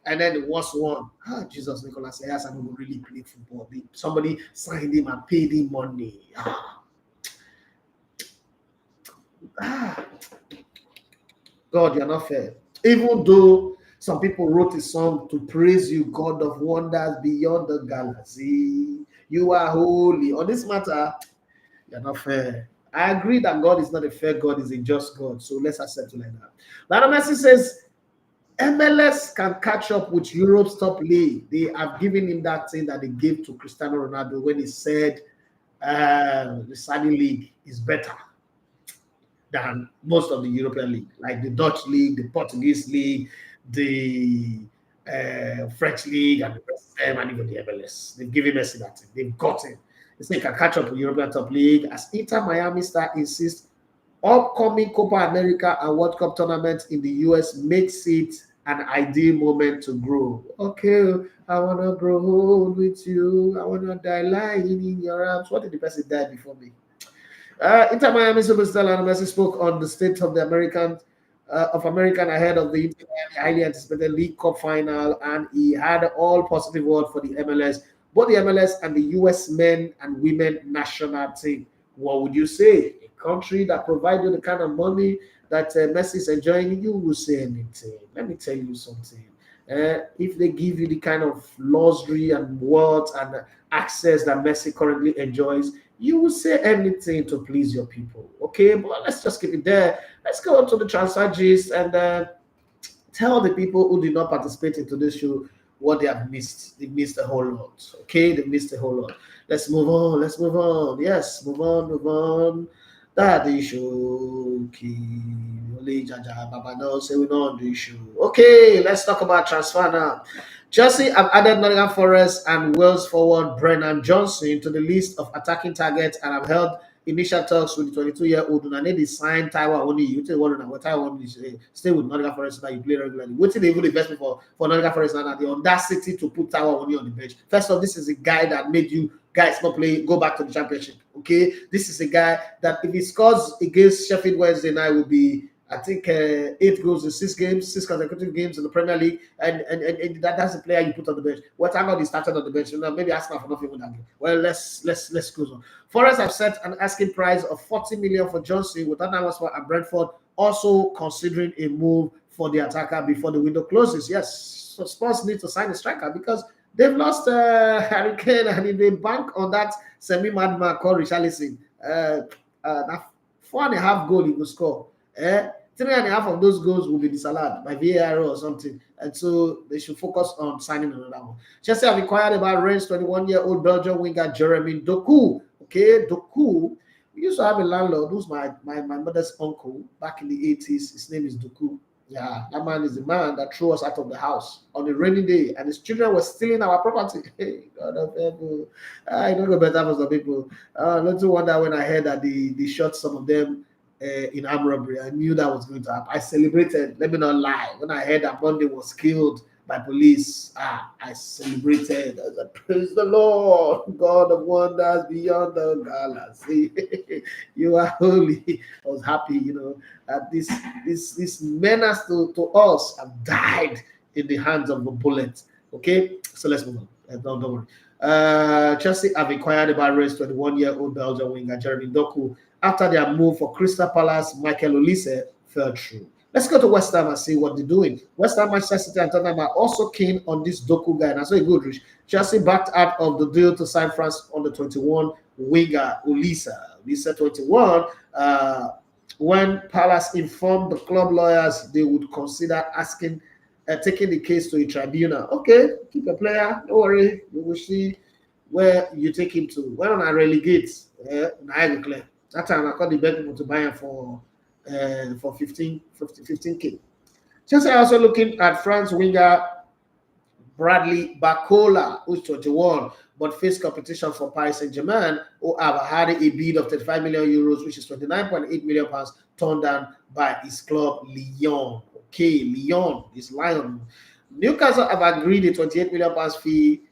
And then the worst one, Jesus, Nicolas Ayas, I don't really play football. Somebody signed him and paid him money. God, you're not fair. Even though some people wrote a song to praise you, God of wonders beyond the galaxy, you are holy. On this matter, you're not fair. I agree that God is not a fair God, he's a just God. So let's accept it like that. Lionel Messi says, MLS can catch up with Europe's top league. They have given him that thing that they gave to Cristiano Ronaldo when he said the Saudi league is better than most of the European league, like the Dutch league, the Portuguese league, the French league, and the rest of them, and even the MLS. They've given Messi that thing. They've got him. They say he can catch up with European top league, as Inter Miami star insists upcoming Copa America and World Cup tournament in the US makes it an ideal moment to grow. Okay, I want to grow old with you. I want to die lying in your arms. What did the person die before me? Inter Miami superstar Lionel Messi spoke on the state of the American ahead of the Inter Miami highly anticipated League Cup final, and he had all positive word for the MLS, both the MLS and the US men and women national team. What would you say? A country that provides you the kind of money that Messi is enjoying, you will say anything. Let me tell you something. If they give you the kind of luxury and wealth and access that Messi currently enjoys, you will say anything to please your people. Okay, but let's just keep it there. Let's go on to the transfer gist and tell the people who did not participate in today's show what they have missed. They missed a whole lot. Okay, they missed a whole lot. Let's move on. Yes, move on. Daddy show. Okay, Baba knows say we know on the show. Okay, let's talk about transfer now. Chelsea have added Nottingham Forest and Wales forward Brennan Johnson to the list of attacking targets and have held initial talks with the 22-year-old Unanedi signed Taiwo Oni. You tell one what Taiwo Oni stay with Nottingham Forest now, you play regularly. What did they even invest for Nottingham Forest now? The audacity to put Taiwo Oni on the bench. First of all, this is a guy that made you guys not play, go back to the championship. Okay, this is a guy that if he scores against Sheffield Wednesday night will be, I think 8 goals in 6 games, 6 consecutive games in the Premier League, and that's the player you put on the bench. What time he started on the bench? Maybe Arsenal for nothing with that game. Well, let's go on. Forest have set an asking price of 40 million for Johnson, with Tottenham Hotspur and Brentford also considering a move for the attacker before the window closes. Yes, so Spurs need to sign a striker because they've lost Harry Kane, and if they bank on that semi-madman called Richarlison, 4.5 goals he will score. 3.5 of those goals will be disallowed by VAR or something. And so they should focus on signing another one. Chelsea have inquired about Rennes 21-year-old Belgian winger Jeremy Doku. Okay, Doku. We used to have a landlord who's my mother's uncle back in the 80s. His name is Doku. Yeah, that man is the man that threw us out of the house on a rainy day, and his children were stealing our property. Hey, God of heaven. I don't know better for some people. Not to wonder when I heard that they shot some of them in armed robbery. I knew that was going to happen. I celebrated, let me not lie. When I heard that Monday was killed by police, I celebrated. I said, praise the Lord, God of wonders beyond the galaxy. You are holy. I was happy, that this menace to us have died in the hands of the bullet. Okay, so let's move on. Don't worry. Chelsea have inquired about Rennes 21-year-old Belgian winger Jeremy Doku after their move for Crystal Palace. Michael Olise fell through. Let's go to West Ham and see what they're doing. West Ham, Manchester City, and Tottenham are also keen on this Doku guy. And I saw a good reach. Chelsea backed out of the deal to sign France on the 21 winger Olise. Olise 21. When Palace informed the club lawyers they would consider taking the case to a tribunal. Okay, keep a player. Don't worry. We will see where you take him to. When I relegate, that time I called the beg people to buy him for 15K. Chelsea are also looking at France winger Bradley Barcola, who's 21, but faced competition from Paris Saint-Germain, who have had a bid of 35 million euros, which is 29.8 million pounds, turned down by his club Lyon. Okay, Lyon is Lion. Newcastle have agreed a 28 million pounds fee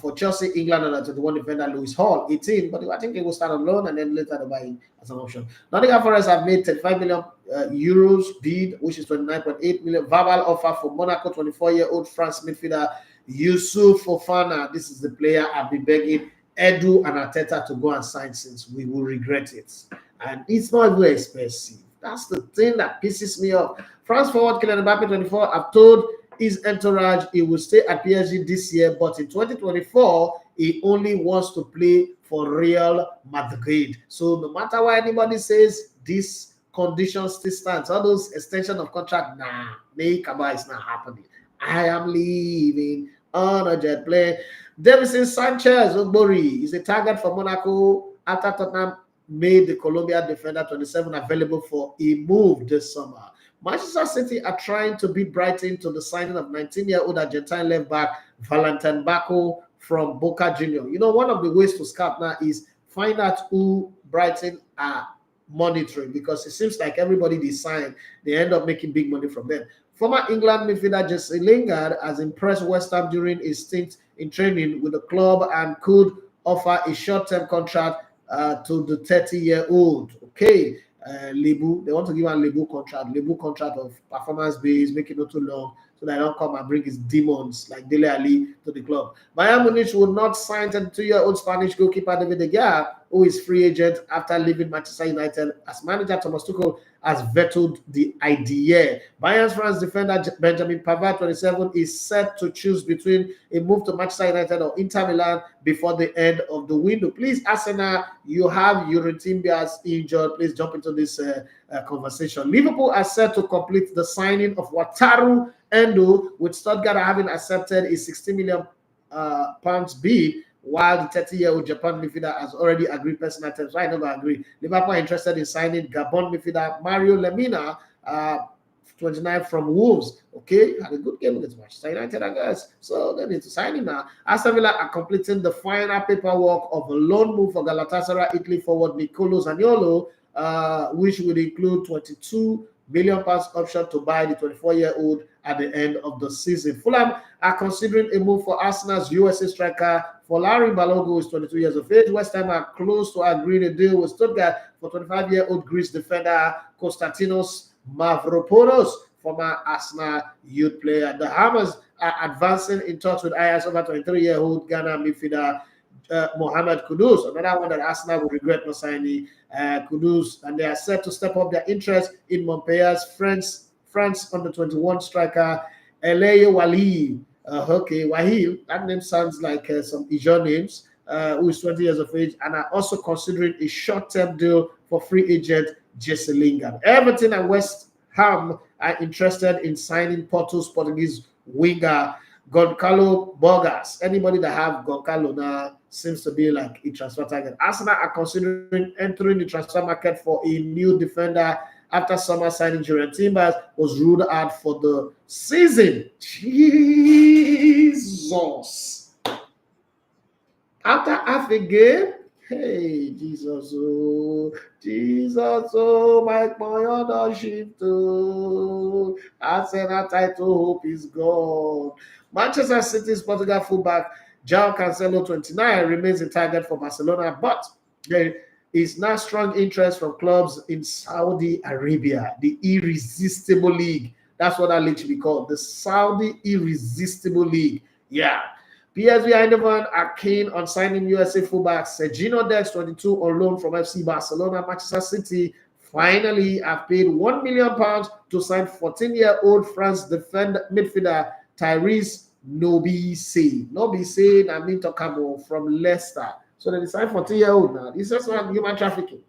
for Chelsea, England, and 21 defender Lewis Hall, 18, but I think he will start on loan and then later to buy him as an option. Nottingham Forest have made 35 million euros bid, which is 29.8 million verbal offer for Monaco 24-year-old France midfielder Youssouf Fofana. This is the player I've been begging Edu and Arteta to go and sign since we will regret it. And it's not very expensive. That's the thing that pisses me off. France forward Kylian Mbappe 24 have told his entourage he will stay at PSG this year, but in 2024 he only wants to play for Real Madrid. So no matter what anybody says, this condition still stands. All those extension of contract, Kaba is not happening. I am leaving on a jet plane. Davison Sanchez Ogbori is a target for Monaco after Tottenham made the Colombian defender 27 available for a move this summer. Manchester City are trying to beat Brighton to the signing of 19-year-old Argentine left-back Valentin Bacco from Boca Juniors. One of the ways to scout now is find out who Brighton are monitoring, because it seems like everybody they sign, they end up making big money from them. Former England midfielder Jesse Lingard has impressed West Ham during his stint in training with the club and could offer a short-term contract to the 30-year-old. Okay. Lebu, they want to give a Lebu contract of performance based, make it not too long, so that I don't come and bring his demons like Dele Ali to the club. Bayern Munich will not sign 22-year-old Spanish goalkeeper David De Gea, who is free agent after leaving Manchester United, as manager Thomas Tuchel has vetoed the idea. Bayern's France defender Benjamin Pavard, 27, is set to choose between a move to Manchester United or Inter Milan before the end of the window. Please, Arsenal, you have Yuri Timbias injured. Please jump into this conversation. Liverpool are set to complete the signing of Wataru Endo, with Stuttgart having accepted a 60 million pounds bid, while the 30-year-old Japan midfielder has already agreed personal terms. So I never agree. Liverpool are interested in signing Gabon midfielder Mario Lemina, 29 from Wolves. Okay, had a good game against Manchester United, I guess. So they need to sign him now. Aston Villa are completing the final paperwork of a loan move for Galatasaray Italy forward Nicolo Zaniolo, which would include 22 million pounds option to buy the 24-year-old at the end of the season. Fulham are considering a move for Arsenal's USA striker Folarin Balogun, who is 22 years of age. West Ham are close to agreeing a deal with Stuttgart for 25-year-old Greece defender Konstantinos Mavropoulos, former Arsenal youth player. The Hammers are advancing in talks with Ajax over 23-year-old Ghana midfielder Mohamed Kudus, another one that Arsenal will regret not signing Kudus, and they are set to step up their interest in Montpellier's France under 21 striker Eleye Wali. Wahil, that name sounds like some Ijon names, who is 20 years of age, and are also considering a short-term deal for free agent Jesse Lingard. Everton and West Ham are interested in signing Portuguese winger Goncalo Borges. Anybody that have Goncalo now seems to be like a transfer target. Arsenal are considering entering the transfer market for a new defender after summer signing. Julian Timbers was ruled out for the season. Jesus. After half a game, hey, Jesus, oh, my ownership too. Arsenal title hope is gone. Manchester City's Portugal fullback João Cancelo, 29, remains a target for Barcelona, but there is now strong interest from clubs in Saudi Arabia, the Irresistible League. That's what that league should be called, the Saudi Irresistible League. Yeah. PSV Eindhoven are keen on signing USA fullback Sergino Dest, 22, on loan from FC Barcelona. Manchester City finally have paid £1 million to sign 14-year-old France midfielder Tyrese Nobise. Nobise na Minto Cabo from Leicester. So they signed 14-year-old now. This is one human trafficking.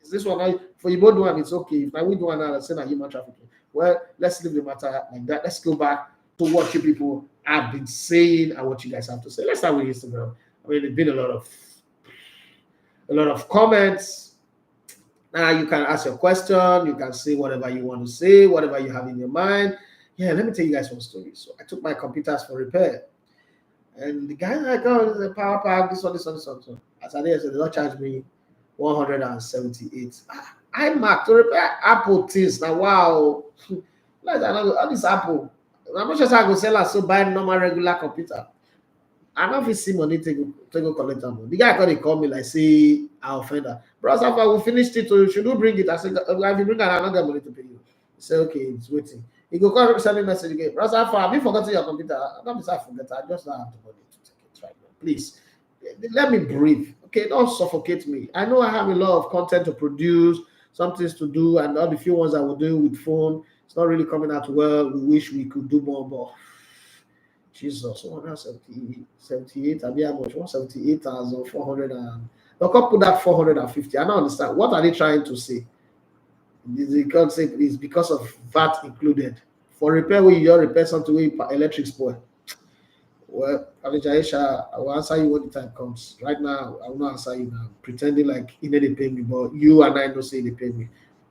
Is this one for you both do one? It's okay. If I will do one now, say that human trafficking. Well, let's leave the matter like that. Let's go back to what you people have been saying and what you guys have to say. Let's start with Instagram. I mean, there's been a lot of comments. Now you can ask your question, you can say whatever you want to say, whatever you have in your mind. Yeah, let me tell you guys one story. So I took my computers for repair, and the guy I got the power pack, this one. So as I did, so they don't charge me 178. I marked to repair Apple things. Now, wow, like all this Apple. I'm not sure I go sell her so buy normal regular computer. I don't see money to go collect them. The guy call me like say I offender. Bros, after we finished it, should you bring it? I said, if you bring it, I don't get money to pay you. He said, okay, it's waiting. He go call send me message again. Bros, after have you forgotten your computer? I don't say I forget. I just don't have the money to take it right now. Please, let me breathe. Okay, don't suffocate me. I know I have a lot of content to produce, some things to do, and all the few ones I will do with phone. It's not really coming out well. We wish we could do more, but Jesus, 178, I mean, how much? 178,400 and the couple that 450. I don't understand. What are they trying to say? The concept is because of VAT included. For repair, when you repair something with electric spoil. Well, Aisha, I will answer you when the time comes. Right now, I will not answer you now, pretending like you know they pay me, but you and I don't say they pay me.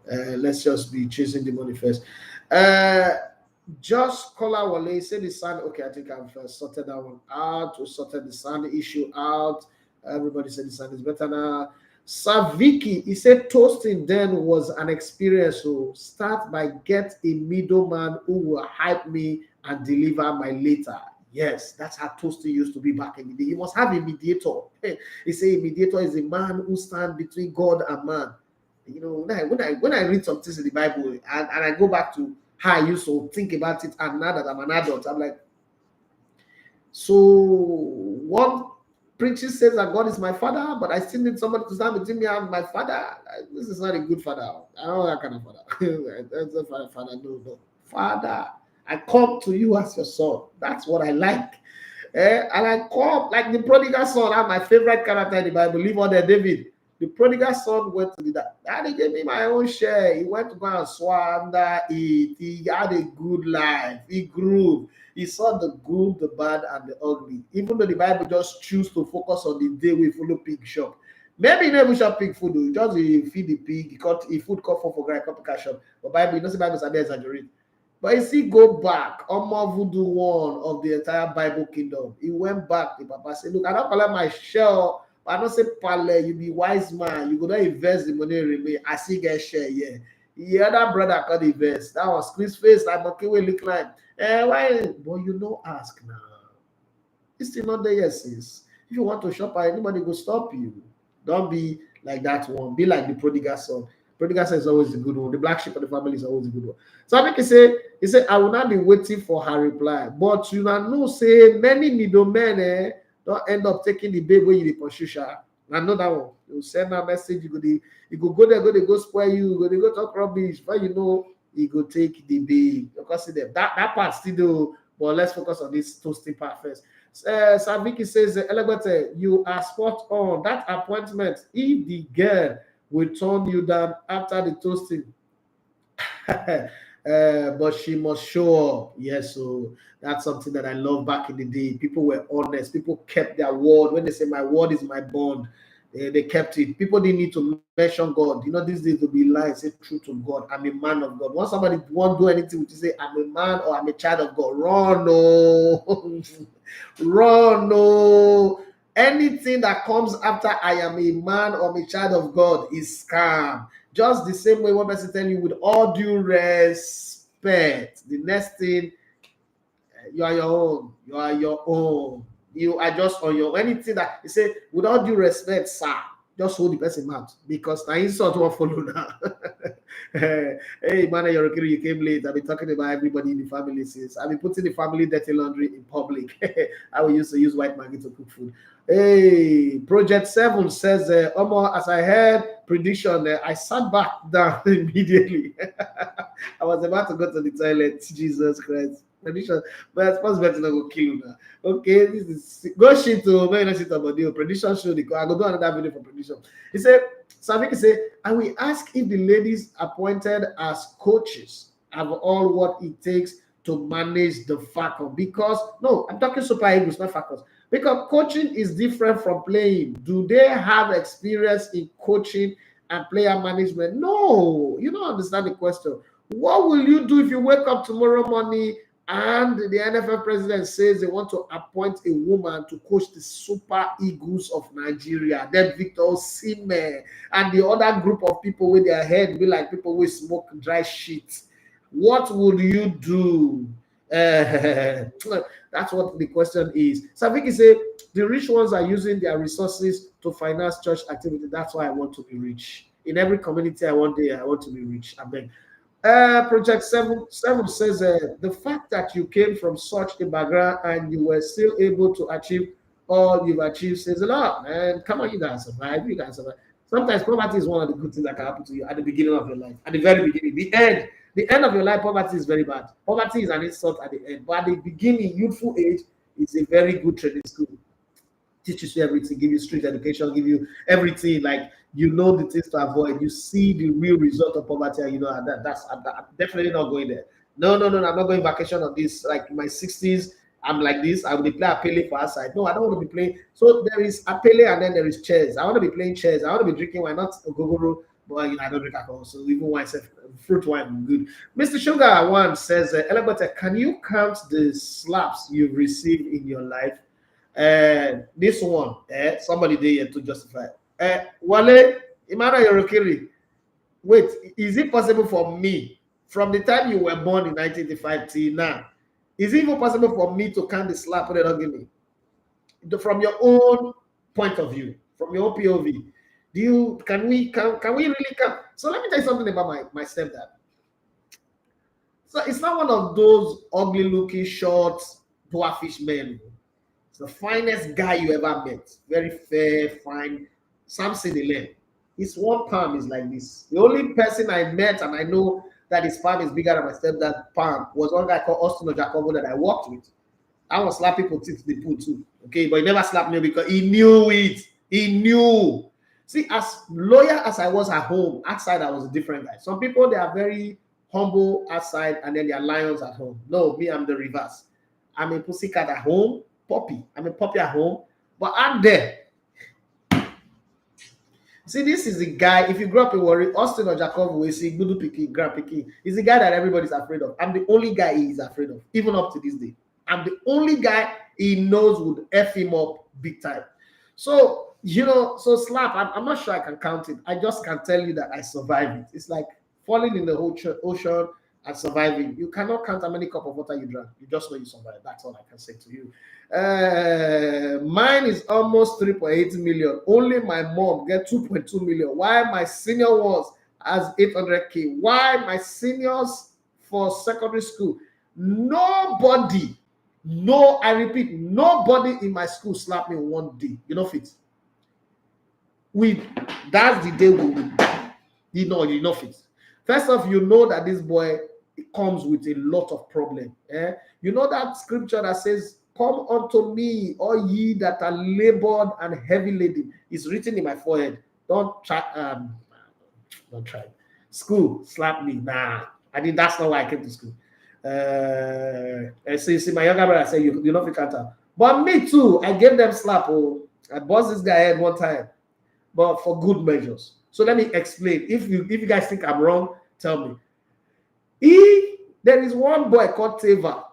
Let's just be chasing the money first. Just Kola Wale said the sand. Okay, I think I've sorted that one out. We sorted the sand issue out. Everybody said the sand is better now. Saviki, he said toasting then was an experience. So start by get a middleman who will hype me and deliver my later. Yes, that's how toasting used to be back in the day. You must have a mediator. He say a mediator is a man who stands between God and man. You know, when I read some things in the Bible and I go back to how I used to think about it, and now that I'm an adult, I'm like, so one preacher says that God is my father, but I still need somebody to stand between me and my father. This is not a good father. I don't know that kind of father. That's not father. No. Father, I come to you as your son. That's what I like. And I come like the prodigal son. I'm my favorite character in the Bible. Leave on there, David. The prodigal son went to do that. Daddy gave me my own share. He went to go and squander it. He had a good life. He grew. He saw the good, the bad, and the ugly. Even though the Bible just choose to focus on the day we follow pig shop. Maybe you never shop pig food. You just feed the pig. He food call for great copy shop. But Bible, you know, the Bible are exaggerate. But you see, go back. Omo Voodoo one of the entire Bible kingdom. He went back. The Papa said, look, I don't collect my share. I don't say pale, you be wise man, you go to invest the money remain. I see get share, yeah. The other brother can't invest. That was squeeze face, like okay, we look like. Why? But you know, ask now. It's still not there, yes, sis. If you want to shop, anybody go stop you. Don't be like that one. Be like the prodigal son. Prodigal son is always a good one. The black sheep of the family is always a good one. So I think he said, I will not be waiting for her reply. But you know, say many middlemen, don't end up taking the babe when you pursue. I know that one. You send a message, you go there, go spoil you, they go talk rubbish, but you know, you go take the babe. Because that part still do, but let's focus on this toasting part first. Saviki says, Elegbete, you are spot on. That appointment, if the girl will turn you down after the toasting. But she must show up. Yes, so that's something that I love back in the day. People were honest. People kept their word. When they say my word is my bond, they kept it. People didn't need to mention God. You know, these days to be lying, say true to God. I'm a man of God. Once somebody won't do anything, which you say I'm a man or I'm a child of God, run, no, run, no. Anything that comes after I am a man or I'm a child of God is scam. Just the same way one person tell you with all due respect, the next thing, you are your own. You are your own. You are just on your own. Anything that you say, with all due respect, sir, just hold the person mouth because the insult will follow now. Hey, man, you came late. I've been talking about everybody in the family since. I've been putting the family dirty laundry in public. I will used to use white Maggie to cook food. Hey, Project 7 says, Omar, as I heard prediction, I sat back down immediately. I was about to go to the toilet. Jesus Christ. Prediction, but I suppose better not go kill you now. Okay, this is go shit to when you shit about you. Prediction show the I go do another video for prediction. He said, Savik said, and we ask if the ladies appointed as coaches have all what it takes to manage the Falcons. Because no, I'm talking Super Eagles, not Falcons. Because coaching is different from playing. Do they have experience in coaching and player management? No, you don't understand the question. What will you do if you wake up tomorrow morning and the NFL president says they want to appoint a woman to coach the Super Eagles of Nigeria? Then Victor Osimhen and the other group of people with their head be like people who smoke dry shit. What would you do? That's what the question is. Saviki said the rich ones are using their resources to finance church activity. That's why I want to be rich. In every community I want to be rich. I beg. Project 7 says the fact that you came from such a background and you were still able to achieve all you've achieved says a lot. And come on, you guys survive. You guys survive. Sometimes poverty is one of the good things that can happen to you at the beginning of your life. At the very beginning, the end of your life, poverty is very bad. Poverty is an insult at the end. But at the beginning, youthful age is a very good training school. Teaches you everything, give you street education, give you everything. Like you know the things to avoid. You see the real result of poverty, and you know I'm definitely not going there. No, I'm not going vacation on this. Like in my 60s, I'm like this. I will be playing Apele for outside. No, I don't want to be playing. So there is Apele and then there is chairs. I want to be playing chairs. I want to be drinking wine, not Gogoro, but you know, I don't drink alcohol. So even wine, fruit wine, good. Mr. Sugar One says, Elebete, can you count the slaps you've received in your life? This one, somebody there to justify. Wale, Emmanuel Yorokiri, wait, is it possible for me, from the time you were born in 1985 till now, is it even possible for me to count the slap they don't give me? From your own point of view, from your own POV, can we really count? So let me tell you something about my stepdad. So it's not one of those ugly looking, short, dwarfish men. It's the finest guy you ever met. Very fair, fine. Samson Elen. His one palm is like this. The only person I met and I know that his palm is bigger than my stepdad's palm was one guy called Austin Ojakobo that I worked with. I was slap people teeth they put too. Okay, but he never slapped me because he knew it. He knew. See, as loyal as I was at home, outside I was a different guy. Some people they are very humble outside and then they are lions at home. No, me, I'm the reverse. I'm a pussycat at home. Puppy. I'm a puppy at home, but I'm there. See, this is the guy. If you grew up in Warri, Austin or Jacob, we see Gudu Piki, Grand Piki. He's the guy that everybody's afraid of. I'm the only guy he is afraid of, even up to this day. I'm the only guy he knows would F him up big time. So, so slap, I'm not sure I can count it. I just can tell you that I survived it. It's like falling in the ocean and surviving. You cannot count how many cups of water you drank. You just know you survived. That's all I can say to you. Mine is almost 3.8 million. Only my mom get 2.2 million. Why my senior ones has 800K? Why my seniors for secondary school? Nobody, I repeat, nobody in my school slapped me one day. You know, fit. That's the day we will. You know, fit. First off, you know that this boy comes with a lot of problem. You know that scripture that says, "Come unto me, all ye that are labored and heavy laden," is written in my forehead. Don't try. Don't try. School, slap me. Nah, that's not why I came to school. So you see, my younger brother said, you know if you can't tell. But me too, I gave them slap. Oh, I bossed this guy head one time, but for good measures. So let me explain. If you guys think I'm wrong, tell me. There is one boy called Teva.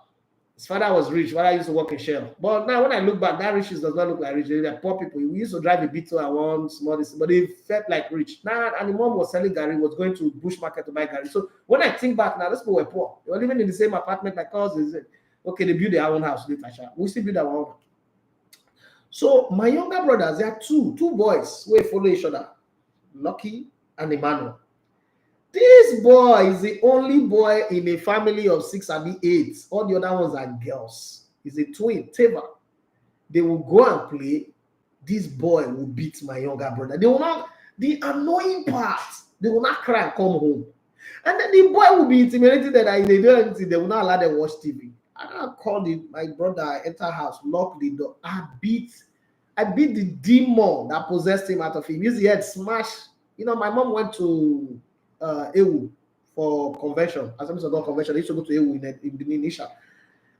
His father was rich. Father used to work in Shell. But now when I look back, that riches does not look like rich. They're poor people. We used to drive a Beetle and one small, but they felt like rich. Now, and the mom was selling Gary, was going to bush market to buy Gary. So when I think back now, those people were poor. They were living in the same apartment like us. Okay, they built their own house. We still build our own. So my younger brothers, there are two boys who follow each other, Lucky and Emmanuel. This boy is the only boy in a family of 6 and 8. All the other ones are girls. He's a twin, Teva. They will go and play. This boy will beat my younger brother. They will not, the annoying part, they will not cry and come home. And then the boy will be intimidated that if they do anything, they will not allow them to watch TV. And I called my brother, I enter house, lock the door. I beat the demon that possessed him out of him. Use the head, smash. You know, my mom went to Ewu for convention. As I got convention, I used to go to Ewu in the initial.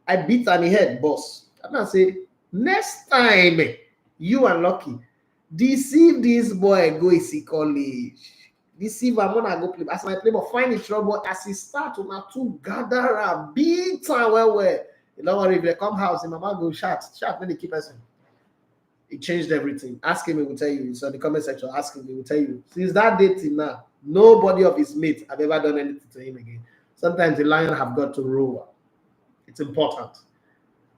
I beat her in the head, boss. And I say, next time you are lucky, deceive this boy, go see college. Deceive him when I go play. As I play, but find the trouble as he start to now to gather and beat her well. You know what? If they come house, and mama go shout when they keep us. It changed everything. Ask him, he will tell you. So in the comment section, ask him, he will tell you. Since that day till now, nobody of his mates have ever done anything to him again. Sometimes the lion have got to roar. It's important.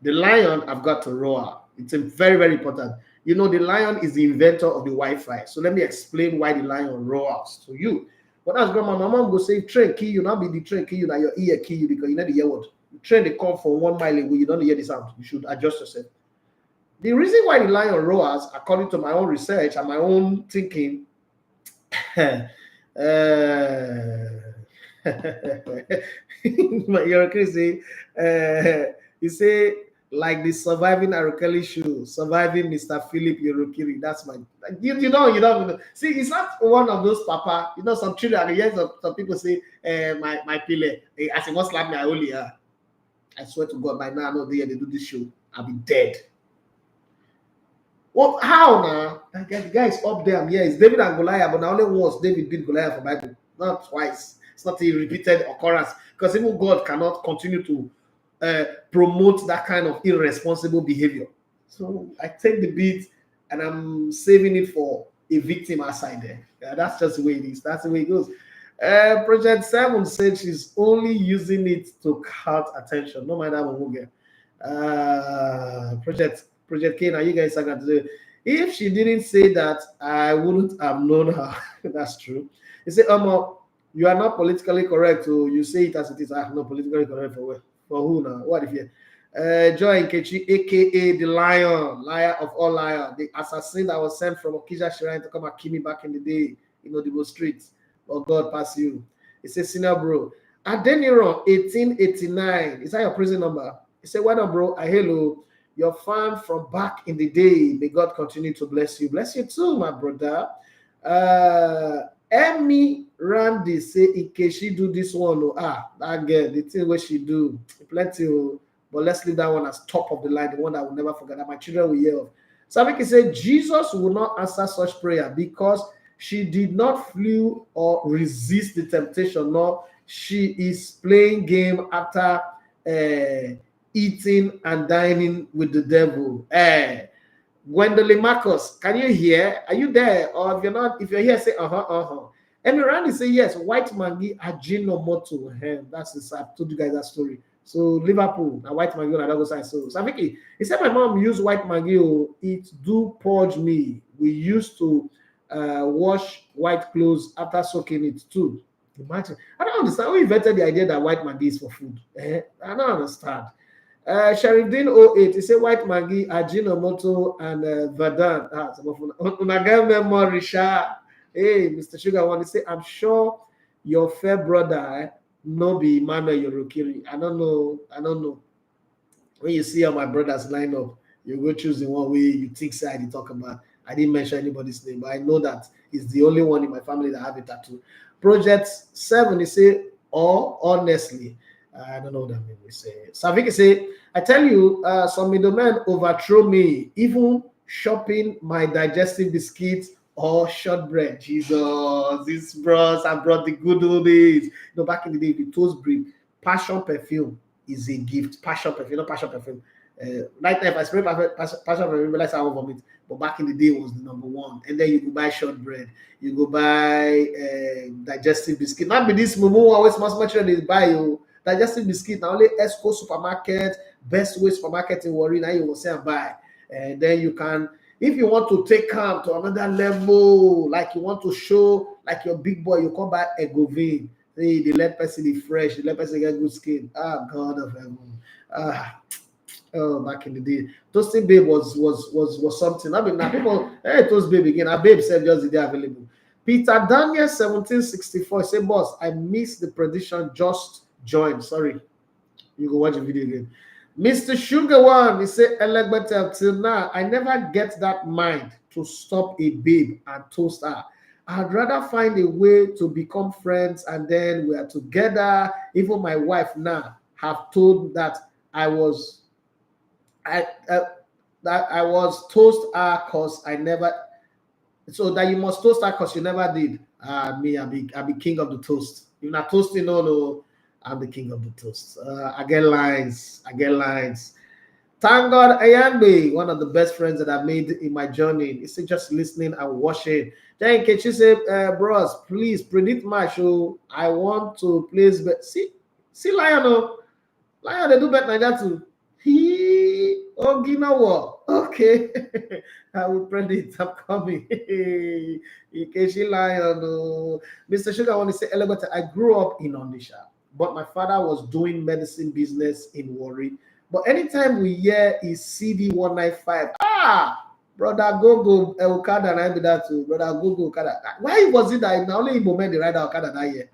The lion have got to roar. It's very, very important. You know, the lion is the inventor of the Wi-Fi. So let me explain why the lion roars to you. When I was growing up, my mom would say, train kill you, not be the train kill you, that your ear kill you because you know the hear word. The train they come from 1 mile away, you don't hear the sound. You should adjust yourself. The reason why the lion roars, according to my own research and my own thinking, you're crazy. You say, like the surviving Arukeli show, surviving Mr. Philip Yorokiri. That's my, you know. See, it's not one of those papa. You know, some children, I hear some people say, my pile, as he must slap me, I only, I swear to God, by now, I know they do this show, I'll be dead. Well, how now? The guy is up there. Yeah, it's David and Goliath, but now only once David beat Goliath for Bible, not twice. It's not a repeated occurrence because even God cannot continue to promote that kind of irresponsible behavior. So I take the beat and I'm saving it for a victim outside there. Yeah, that's just the way it is. That's the way it goes. Project 7 said she's only using it to cut attention. No matter what we get. Project K, now you guys are going to do. If she didn't say that, I wouldn't have known her. That's true. You say, you are not politically correct. So you say it as it is. I'm not politically correct for who now? What if you? Joy Nkechi, aka the liar of all liars, the assassin that was sent from Okija Shrine to come and kill me back in the day, the streets. Oh God, pass you. It says, senior bro. Adeniro, 1889. Is that your prison number? He said, well done, bro. Hello. Your fan from back in the day. May God continue to bless you. Bless you too, my brother. Emmy Randy say, in case she do this one, that girl, the thing where she do, plenty. But let's leave that one as top of the line, the one I will never forget, that my children will hear of. Samiki said, Jesus will not answer such prayer because she did not flee or resist the temptation, nor she is playing game after eating and dining with the devil. Gwendolyn Marcus, can you hear? Are you there? Or if you're here, say And Randy say yes. White Mangi Ajinomoto. That's this. I told you guys that story. So Liverpool, a white mangi on another side. So I think he said my mom used white mangi. It do purge me. We used to wash white clothes after soaking it too. Imagine. I don't understand. Who invented the idea that white mangi is for food? I don't understand. Sheridan 08, he said white mangi, Ajinomoto, and Vadan. Unaga memory, hey, Mr. Sugar One, he said, I'm sure your fair brother no be Emmanuel Yorokiri. I don't know. When you see how my brothers line up, you go choose the one way you think say I did talk about. I didn't mention anybody's name, but I know that he's the only one in my family that have a tattoo. Project 7, he say, or honestly. I don't know what that means. We say. Savik say, I tell you, some middlemen overthrow me, even shopping my digestive biscuits or shortbread. Jesus, these bros have brought the good old days. Back in the day, the toast breed, passion perfume is a gift. Passion perfume, not passion perfume. Right now, if I spray passion perfume, realize I will vomit. But back in the day, it was the number one. And then you go buy shortbread, you go buy digestive biscuit. Not be this mumu always much they buy you digestive biscuit. Now only Esco supermarket, Best Way supermarket in Warri. Now you will say and buy, and then you can. If you want to take camp to another level, like you want to show like your big boy, you come buy Egovin. The let person be fresh, the let person get good skin. Ah, God of heaven. Oh, back in the day, toasting babe was something. I mean, now people, hey, toast babe again. A babe said just the day available. Peter Daniel 1764 say, boss, I missed the prediction. Just joined. Sorry, you go watch the video again. Mr. Sugar One, he said, Elegbetel, till now, I never get that mind to stop a babe and toast her. I'd rather find a way to become friends and then we are together. Even my wife now have told that I was toast her because I never, so that you must toast her because you never did. Me, I be king of the toast. You're not toasting, no. I'm the king of the toast. I get lines. Thank God, Ayanbe, one of the best friends that I made in my journey. It's just listening and watching. Then Kechi said, bros, please predict my show. I want to place bet. See Lion, Lion, they do bet like that too. Okay. I will predict. I'm coming. Kechi Lion, Mr. Sugar, I want to say, Elevator. I grew up in Ondisha, but my father was doing medicine business in Warri. But anytime we hear is CD195, brother Gogo Okada, and I be that too. Brother Gogo Okada. Why was it that now only Igbo men they ride Okada that year?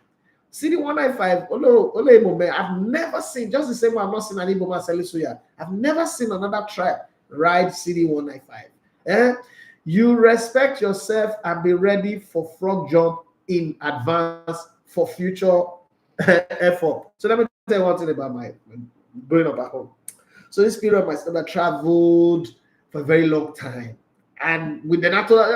CD195, only Igbo men. I've never seen, just the same way I've not seen an Igbo man selling suya. I've never seen another tribe ride CD195. You respect yourself and be ready for frog jump in advance for future effort. So let me tell you one thing about my growing up at home. So this period, my stepdad traveled for a very long time, and with the natural,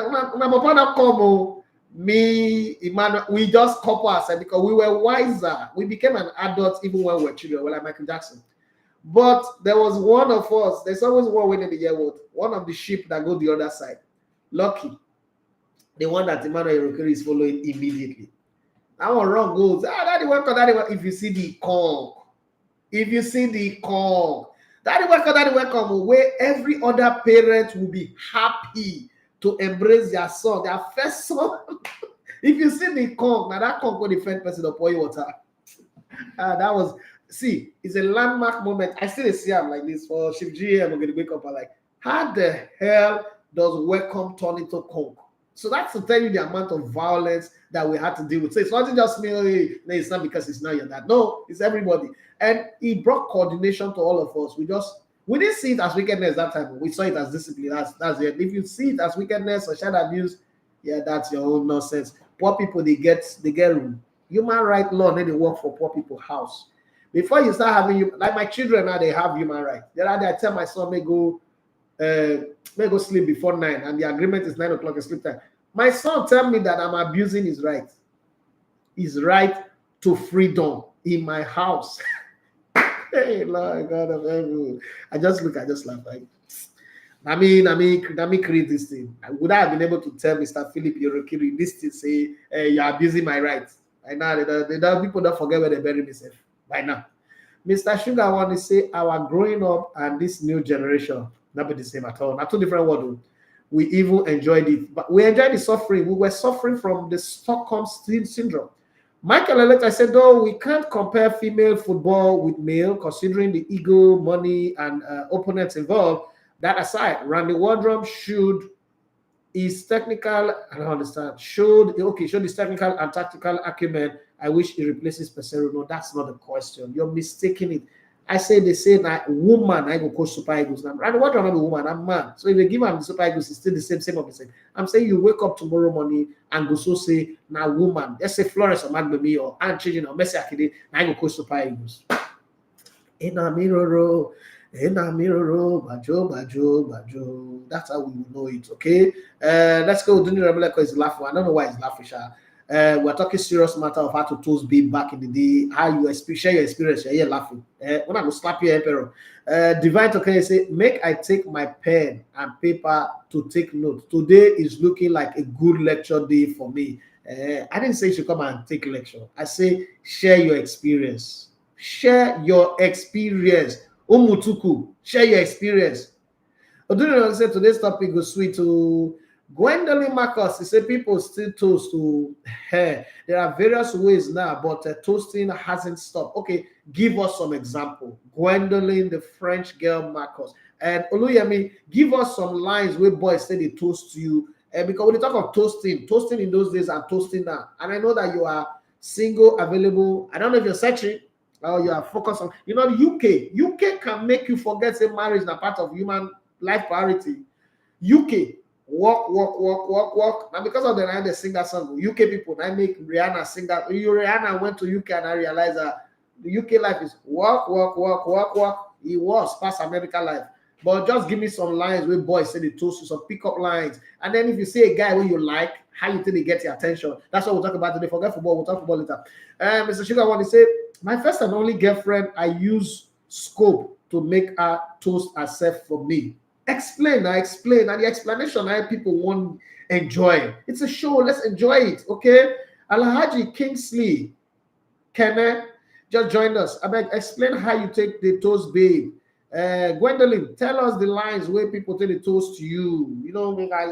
me, Emmanuel, we just couple ourselves because we were wiser. We became an adult even when we were children. We're like Michael Jackson. But there was one of us. There's always one winning the year. One of the sheep that go the other side. Lucky, the one that Emmanuel Irokiri is following immediately. That one wrong goes. Daddy, welcome. If you see the Kong, daddy, welcome, where every other parent will be happy to embrace their son, their first son. If you see the Kong, now that Kong will defend person of boil water. That was, it's a landmark moment. I still see him like this for Chief GM. I'm going to wake up and like, how the hell does welcome turn into Kong? So that's to tell you the amount of violence that we had to deal with. So it's not just me. No, it's not because it's not your dad. No, it's everybody. And he brought coordination to all of us. We didn't see it as wickedness that time. We saw it as discipline. That's it. If you see it as wickedness or child abuse, yeah, that's your own nonsense. Poor people, they get room. Human right law, then they work for poor people house. Before you start having, like my children now, they have human rights. The other day I tell my son, may go sleep before 9, and the agreement is 9 o'clock sleep time. My son tell me that I'm abusing his right to freedom in my house. Hey, Lord God of heaven. I just laugh. Like, I mean, create this thing. Would I have been able to tell Mr. Philip Yorokiri this thing, say, hey, you're abusing my rights? By now, people don't forget where they bury themselves. By now. Mr. Sugar, I want to say our growing up and this new generation, not be the same at all. Not two different words. We even enjoyed it. But we enjoyed the suffering. We were suffering from the Stockholm syndrome. Michael Eleta said, though we can't compare female football with male, considering the ego, money, and opponents involved. That aside, Randy Wardrum showed his technical, I don't understand, showed his technical and tactical acumen. I wish he replaces Pesero. No, that's not the question. You're mistaking it. I say they say that woman I go coach Super Eagles now. And what I'm a woman, I'm man. So if they give them the Super Eagles, it's still the same of the same. I'm saying you wake up tomorrow morning and go so say now woman. Let's say Florence or Magbemi or Aunt Chijin or Messi Akide, I go coach Super Eagles. In a mirror, bajo. That's how we will know it. Okay. Let's go. Duni Rebeleko is laughing. I don't know why he's laughing. We're talking serious matter of how to toast babe back in the day, how you share your experience. You're here laughing. When I go slap your emperor. Divine Token say, make I take my pen and paper to take notes. Today is looking like a good lecture day for me. I didn't say you should come and take lecture. I say share your experience. Share your experience. Umutuku, share your experience. Odunio said today's topic goes sweet to Gwendolyn Marcus. He said people still toast to hair. There are various ways now, but toasting hasn't stopped. Okay, give us some example. Gwendolyn, the French girl Marcus. And Oluyemi, give us some lines where boys say they toast to you. Because when you talk of toasting in those days and toasting now, and I know that you are single, available. I don't know if you're searching. Oh, you are focused on, the UK can make you forget say marriage is a part of human life priority. UK, walk. Now because of the night they sing that song, UK people, I make Rihanna sing that. Rihanna went to UK and I realized that the UK life is walk. It was past American life. But just give me some lines where boys say they toast you, some pickup lines. And then if you see a guy who you like, how you think they get your attention. That's what we'll talk about today. Forget football, we'll talk football later. Mr. Sugar want to say, my first and only girlfriend, I use scope to make her toast herself for me. Explain. And the explanation people won't enjoy. It's a show, let's enjoy it, okay? Alhaji Kingsley Kenneth just joined us. I beg, explain how you take the toast, babe. Gwendolyn, tell us the lines where people take the toast to you. I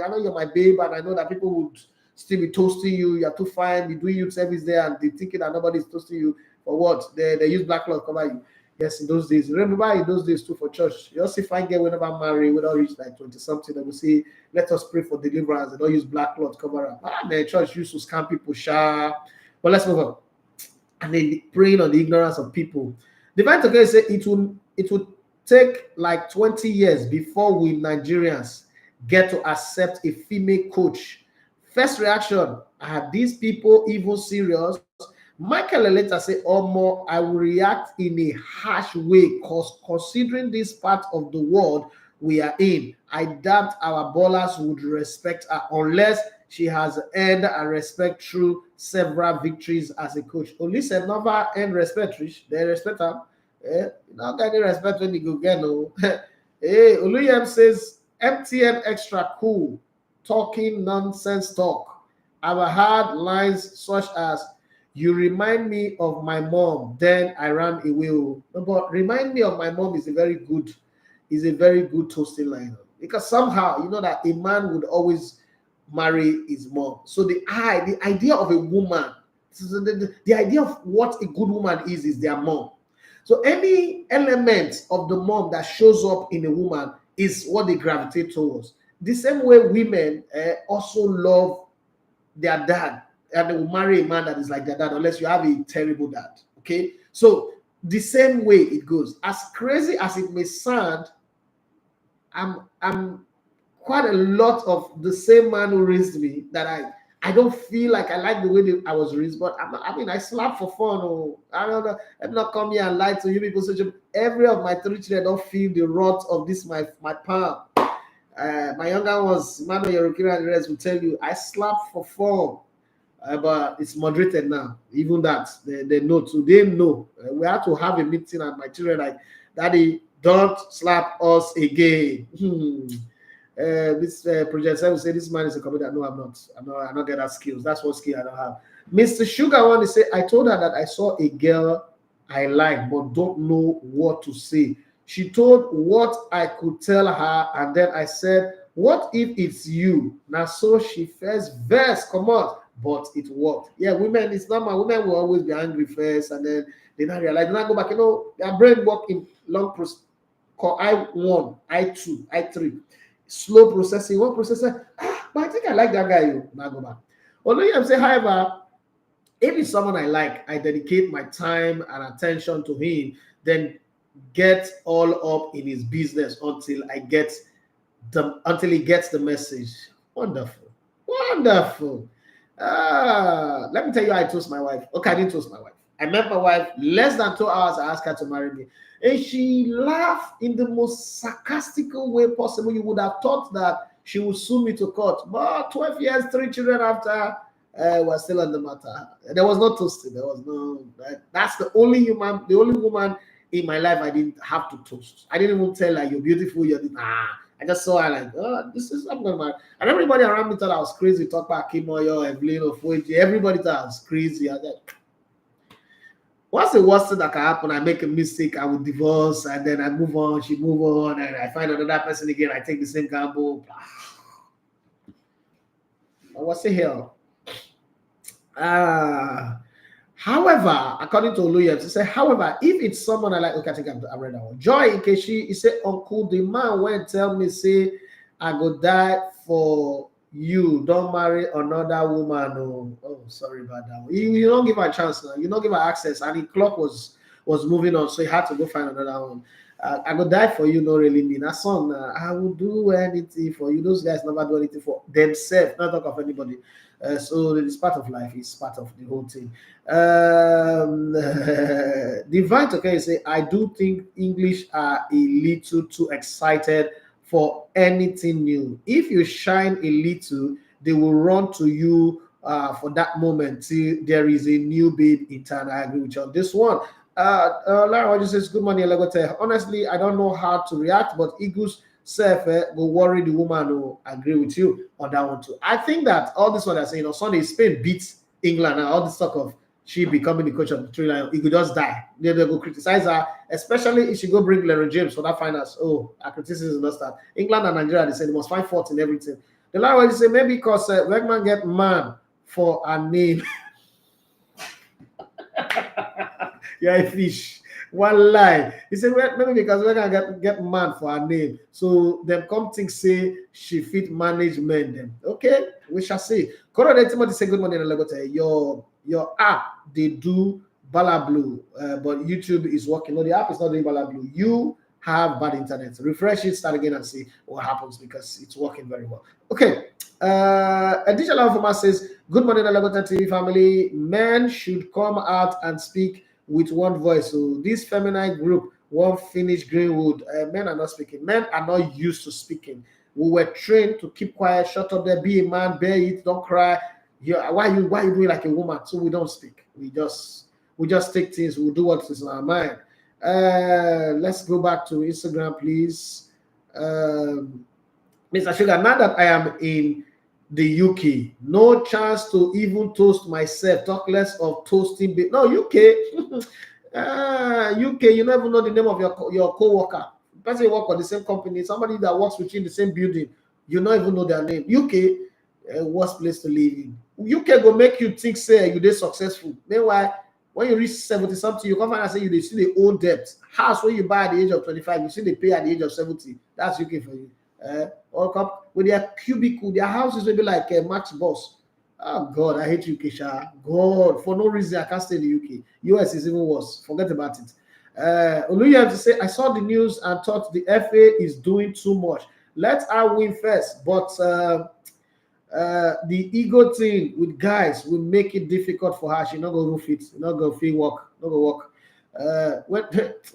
know you're my babe, and I know that people would still be toasting you. You're too fine, be doing youth service there, and they thinking that nobody's toasting you for what? They use black cloth cover you. Yes, in those days. Remember in those days too for church. You also find girl whenever married, we don't reach like 20-something, they will say, let us pray for deliverance. They don't use black cloth cover up. The church used to scam people, But let's move on. And then preying on the ignorance of people. Divine Token say it would take like 20 years before we Nigerians get to accept a female coach. First reaction, are these people even serious? Michael later say, more, I will react in a harsh way because considering this part of the world we are in, I doubt our ballers would respect her unless she has earned a respect through several victories as a coach. Only said never earned respect, Rich. They respect her. Not getting respect when you go get no. Hey, Oluyem says MTN extra cool, talking nonsense talk. I've heard lines such as "You remind me of my mom, then I ran away." But "remind me of my mom" is a very good toasting line because somehow you know that a man would always marry his mom. So the idea of a woman, the idea of what a good woman is their mom. So any element of the mom that shows up in a woman is what they gravitate towards. The same way women also love their dad, and they will marry a man that is like their dad unless you have a terrible dad. Okay, so the same way it goes. As crazy as it may sound, I'm quite a lot of the same man who raised me that I don't feel like I like the way I was raised, but I slap for fun. Or I don't know. I'm not come here and lie to you people. Every of my 3 children don't feel the rot of this my palm. My younger ones, Emmanuel Yorokira and the rest will tell you I slap for fun, but it's moderated now. Even that they know too. They know we have to have a meeting, and my children like, Daddy, don't slap us again. This project I will say this man is a comedian. No, I'm not. I don't get that skills. That's what skill I don't have. Mr. Sugar want to say, I told her that I saw a girl I like but don't know what to say. She told what I could tell her, and then I said, what if it's you? Now so she first verse come out, but it worked. Yeah, women, it's normal. Women will always be angry first, and then they not realize, they not go back. Their brain work in long process. Call I1, I2, I3. Slow processing, one processor. But I think I like that guy. Now go back. Although I'm saying, however, if it's someone I like, I dedicate my time and attention to him, then get all up in his business until he gets the message. Wonderful. Wonderful. Let me tell you, I toast my wife. Okay, I didn't toast my wife. I met my wife less than 2 hours. I asked her to marry me, and she laughed in the most sarcastical way possible. You would have thought that she would sue me to court. But 12 years, 3 children after, we're still on the matter. There was no toasting. There was no. That's the only woman in my life I didn't have to toast. I didn't even tell her you're beautiful. I just saw her like, oh, this is I'm gonna marry. And everybody around me thought I was crazy. Talk about Kimoyo, Evelyn, Ofoji. Everybody thought I was crazy. I was like, what's the worst thing that can happen? I make a mistake, I would divorce, and then I move on, she move on, and I find another person again, I take the same gamble. What's the hell? However, according to Oluyem, he said, however, if it's someone I like, okay, I think I read that one. Joy Ikeshi, he said, Uncle, the man went tell me, say, I go die for you. Don't marry another woman. Oh, sorry about that. You don't give her a chance now. You don't give her access. And the clock was moving on, so he had to go find another one. I go die for you, not really mean. That song, I will do anything for you. Those guys never do anything for themselves, not talk of anybody. So it's part of life, it's part of the whole thing. Divine Toke say, I do think English are a little too excited for anything new. If you shine a little, they will run to you for that moment till there is a new babe in town. I agree with you on this one. Lara just says, good morning, Legote. Honestly, I don't know how to react, but Eagles self go worry the woman who agree with you on that one too. I think that all this one they're saying on Sunday, Spain beats England and all this talk of she becoming the coach of the Three Lions, he could just die. They go criticize her, especially if she go bring Larry James for that finals. Oh, her criticism is not start. England and Nigeria, they say they must find fault in everything. The last one, they say maybe because Wiegman get man for a name. Yeah, a fish. One lie. He said, well, maybe because we're gonna get man for her name. So them come think say she fit manage men them. Okay, we shall see. Corona Timothy say good morning, Legote. Your app they do Balablu, but YouTube is working. No, the app is not doing Balablu. You have bad internet. Refresh it, start again and see what happens because it's working very well. Okay. Additional Informa says, good morning, Legote TV family. Men should come out and speak with one voice. So this feminine group won't finish Greenwood. Men are not speaking. Men are not used to speaking. We were trained to keep quiet, shut up there, be a man, bear it, don't cry. Why you doing like a woman? So we don't speak. We just take things. We'll do what is in our mind. Let's go back to Instagram, please. Mr. Sugar, now that I am in the UK, no chance to even toast myself. Talk less of toasting. No, UK, UK. You never know the name of your co-worker. Person you work on the same company, somebody that works with you in the same building. You don't even know their name. UK, worst place to live in. UK will make you think say you did successful. Meanwhile, when you reach 70 something, you come find and say you see the old debt. House when you buy at the age of 25, you see they pay at the age of 70. That's UK for you. Or come with their cubicle, their houses will be like Max Boss. Oh God, I hate UK, Sha. God, for no reason I can't stay in the UK. US is even worse. Forget about it. Oluyem to say, I saw the news and thought the FA is doing too much. Let her win first, but the ego thing with guys will make it difficult for her. She not go roof it, not go free work, not go work. When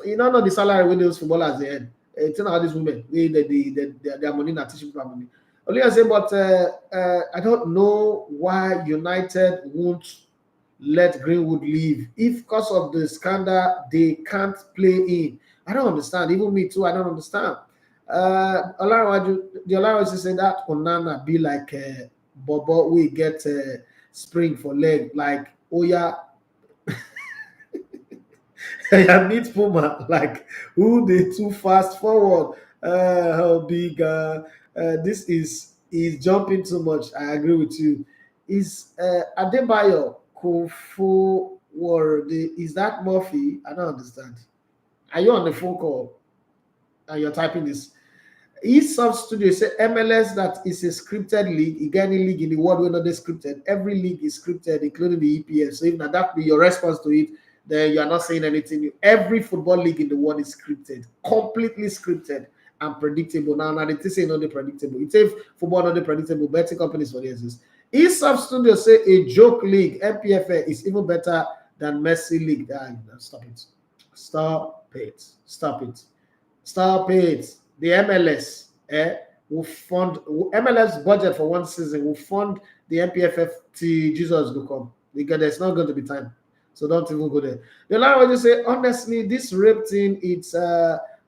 you don't know the salary with those footballers they earn. It's not how these women their money not teaching people money. Only I say, but I don't know why United won't let Greenwood leave. If because of the scandal they can't play in. I don't understand. Even me too, I don't understand. The allowance is saying that Onana be like Bobo, we get spring for leg, like oh yeah. I meet Puma like who they too fast forward. How big this is jumping too much. I agree with you. Is Adebayo Kofo word? Is that Murphy? I don't understand. Are you on the phone call and you're typing this? eSoft Studio say MLS that is a scripted league. You get any league in the world where not they scripted. Every league is scripted, including the EPL. So if not that be your response to it, then you are not saying anything new. Every football league in the world is scripted, completely scripted and predictable. Now they say not predictable. It's if football not predictable, betting companies for this. If Studio say a joke league, MPFA is even better than Messi league. Stop it. Stop it. Stop it. Stop it. The MLS will fund MLS budget for one season will fund the MPFF till Jesus will come. Because there's not going to be time. So don't even go there. The last one you say, honestly, this rape thing, it's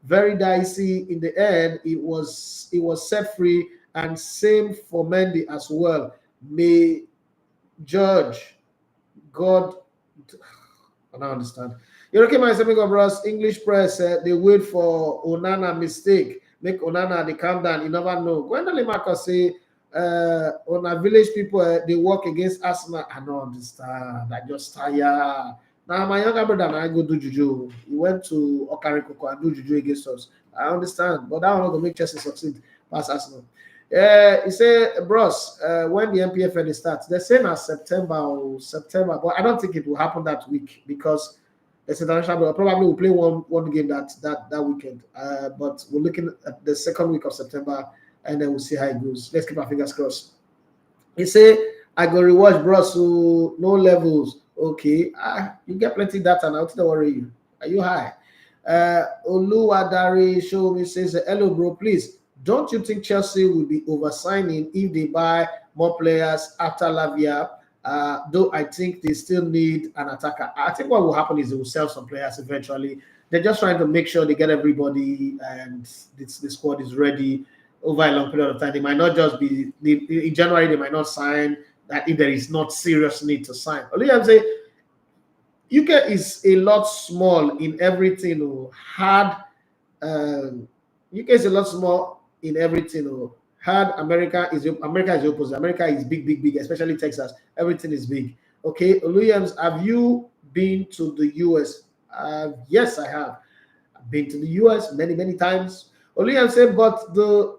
very dicey. In the end, it was set free, and same for Mendy as well. May judge God. I don't understand. You okay, my semi bros? English press they wait for Onana mistake. Make Onana they calm down. You never know. Gwendolyn Marcus say on our village people they work against Arsenal. I don't understand. I just tired. Now my younger brother and I go do juju. He went to Okarikoko and do juju against us. I understand, but that one will make Chelsea succeed past Arsenal. He said, bros, when the MPFL starts, they're saying as September, but I don't think it will happen that week because it's international. But probably we'll play one game that weekend. But we're looking at the second week of September, and then we'll see how it goes. Let's keep our fingers crossed. He said, I go rewatch, bros, so no levels. Okay, you get plenty data now. Don't worry you. Are you high? Oluwadari show me says, hello, bro, please. Don't you think Chelsea will be oversigning if they buy more players after Lavia? Though I think they still need an attacker. I think what will happen is they will sell some players eventually. They're just trying to make sure they get everybody and the squad is ready over a long period of time. They might not just be in January. They might not sign that if there is not serious need to sign. Only I'm saying UK is a lot small in everything. Hard. UK is a lot small in everything. Hard. America is the opposite. America is big, especially Texas. Everything is big. Okay, Williams, have you been to the US? Yes, I have. I've been to the US many times. Williams said, but the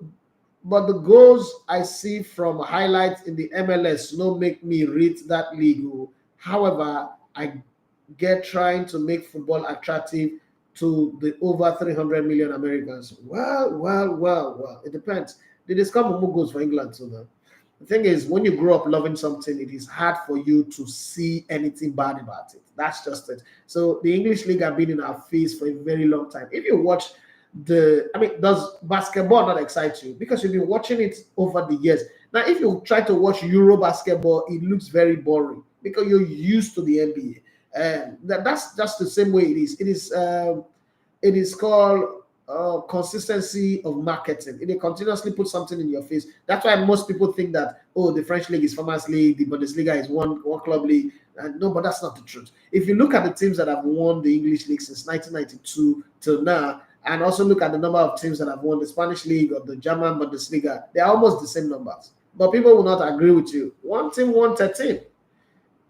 goals I see from highlights in the MLS no make me rate that league. However, I get trying to make football attractive to the over 300 million Americans. Well, it depends. They discover more goals for England. So the thing is, when you grow up loving something, it is hard for you to see anything bad about it. That's just it. So the English league have been in our face for a very long time. If you watch does basketball not excite you? Because you've been watching it over the years. Now, if you try to watch Euro basketball, it looks very boring because you're used to the NBA. And that's just the same way it is. It is called consistency of marketing. They continuously put something in your face. That's why most people think that, the French league is Farmers League, the Bundesliga is one club league. No, but that's not the truth. If you look at the teams that have won the English league since 1992 till now, and also look at the number of teams that have won the Spanish league or the German Bundesliga, they are almost the same numbers. But people will not agree with you. One team won 13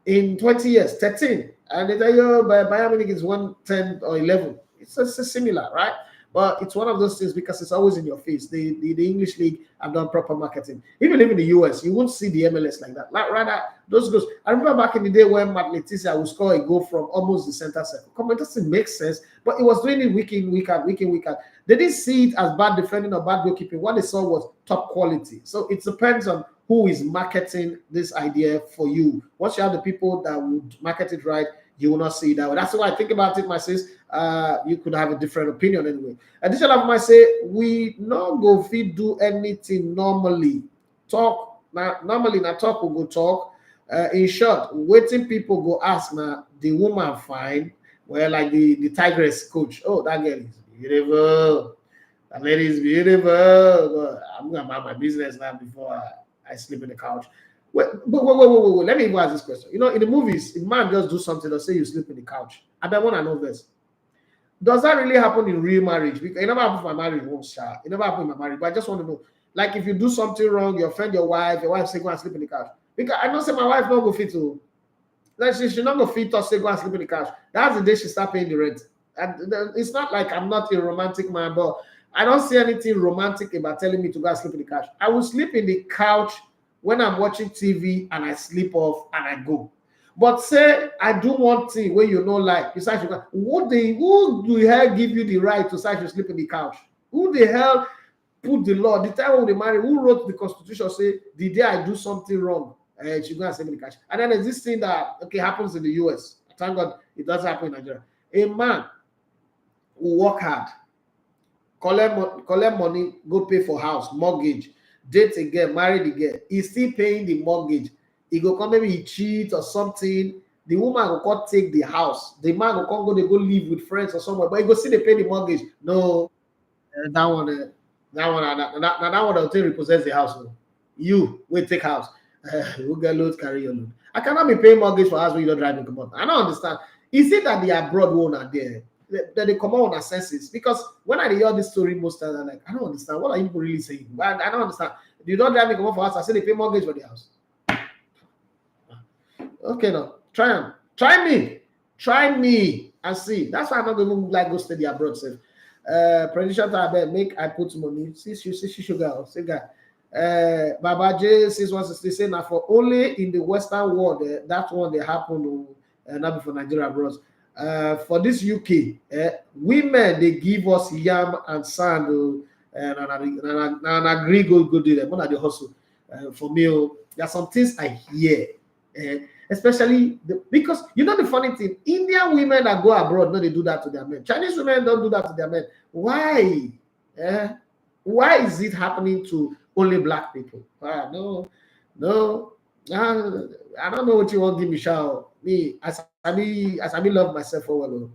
in 20 years, 13. And they tell you, Bayern Munich is 1, 10 or 11. It's similar, right? But it's one of those things because it's always in your face. The English league have done proper marketing. If you live in the US, you won't see the MLS like that. Rather, those goals. I remember back in the day when Matt Letizia would score a goal from almost the center circle. Come on, it doesn't make sense. But it was doing it week in, week out. They didn't see it as bad defending or bad goalkeeping. What they saw was top quality. So it depends on who is marketing this idea for you. Once you have the people that would market it right, you will not see it that way. That's why I think about it, my sis. You could have a different opinion anyway. Additional, I say we not go fit do anything normally. Talk now. Normally, na talk will go talk. In short, waiting people go ask now. The woman fine. Well, like the Tigress coach. Oh, that girl is beautiful. That lady is beautiful. I'm gonna mind my business now before I sleep in the couch. Wait. Let me even ask this question. In the movies, if man just do something or say you sleep in the couch, I bet want to know this. Does that really happen in real marriage? Because it never happened for my marriage once, it never happened in my marriage. But I just want to know, like, if you do something wrong, you offend your wife say go and sleep in the couch. Because I know say my wife not go fit to. Like she not go fit or say go and sleep in the couch. That's the day she start paying the rent. And it's not like I'm not a romantic man, but I don't see anything romantic about telling me to go and sleep in the couch. I will sleep in the couch when I'm watching TV and I sleep off and I go. But say I do one thing where you know like you start to who the hell give you the right to start to sleep in the couch? Who the hell put the law? The time when they marry, who wrote the constitution say the day I do something wrong, she go and send me the cash. And then there's this thing that happens in the US. Thank God it doesn't happen in Nigeria. A man who work hard, collect money, go pay for house, mortgage, date again, marry again. He's still paying the mortgage. He go come, maybe he cheat or something. The woman will come take the house. The man will come they go live with friends or somewhere, but he go see they pay the mortgage. No, that one will take repossess the house. You will take house. Who get load, carry your load. I cannot be paying mortgage for house when you don't drive me. Come on. I don't understand. Is it that the abroad one are there? That they come out on our senses? Because when I hear this story most times, I'm like, I don't understand. What are you really saying? But I don't understand. You don't drive me come out for house. I say they pay mortgage for the house. Okay, now try me and see. That's why I'm not going to like go study abroad. Self. Prediction time, make I put money. See sugar. Say guy. Baba J 6160 say now for only in the Western world that one they happen not before Nigeria abroad. For this UK, women they give us yam and sand and agree go do them. One of the hustle for me. There are some things I hear, especially because you know the funny thing, Indian women that go abroad, no, they do that to their men. Chinese women don't do that to their men. Why? Why is it happening to only black people? No. I don't know what you want to give me, Shao. Me, as I love myself for well.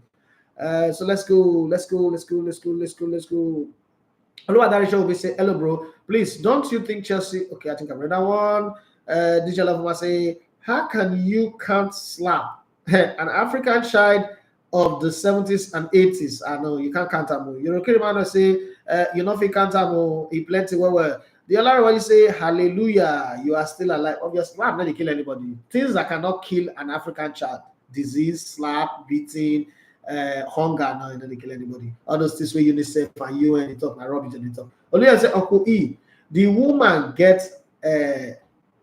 So let's go. Hello, Adarisha will be say, hello, bro. Please, don't you think Chelsea? Okay, I think I read that one. DJ Love say, how can you can't slap an African child of the 70s and 80s? I know you can't count them. You know, Kirimano say, you know, if you can't have he plenty well. The other one you say, hallelujah, you are still alive. Obviously, I'm not going to kill anybody. Things that cannot kill an African child: disease, slap, beating, hunger. No, you don't kill anybody. All those things where UNICEF and UN talk, my rubbish and talk. Only I say, Uncle E, the woman gets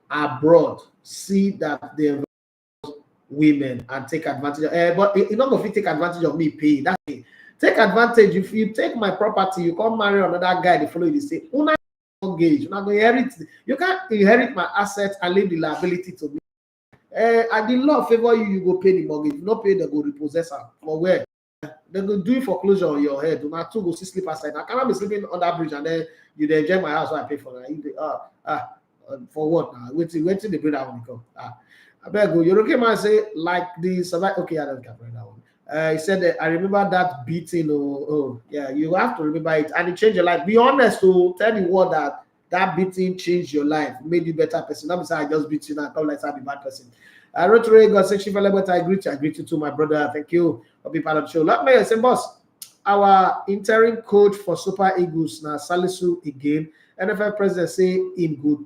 abroad, see that they women and take advantage of, but you're not going to take advantage of me pay. That's it. Take advantage. If you take my property, you come marry another guy, they follow you, they say, mortgage, you're not going to inherit. You can't inherit my assets and leave the liability to me. And the law favor you, you go pay the mortgage. If you not pay, they go repossess her. For where? They go do foreclosure on your head. Do not two go sleep outside. I cannot be sleeping on that bridge and then you enjoy my house, so I pay for that. For what now? Wait till they bring that one come. I better go. You okay, man? Say like the survive. Okay, I don't care for that one. He said that I remember that beating. Oh, yeah, you have to remember it, and it changed your life. Be honest, to tell the world that beating changed your life, made you a better person. Not because I just beat you and come like I'm a bad person. I wrote to God section for but I greet you too, my brother. Thank you for being part of the show. Let me say, boss, our interim coach for Super Eagles now Salisu again. NFL president say him good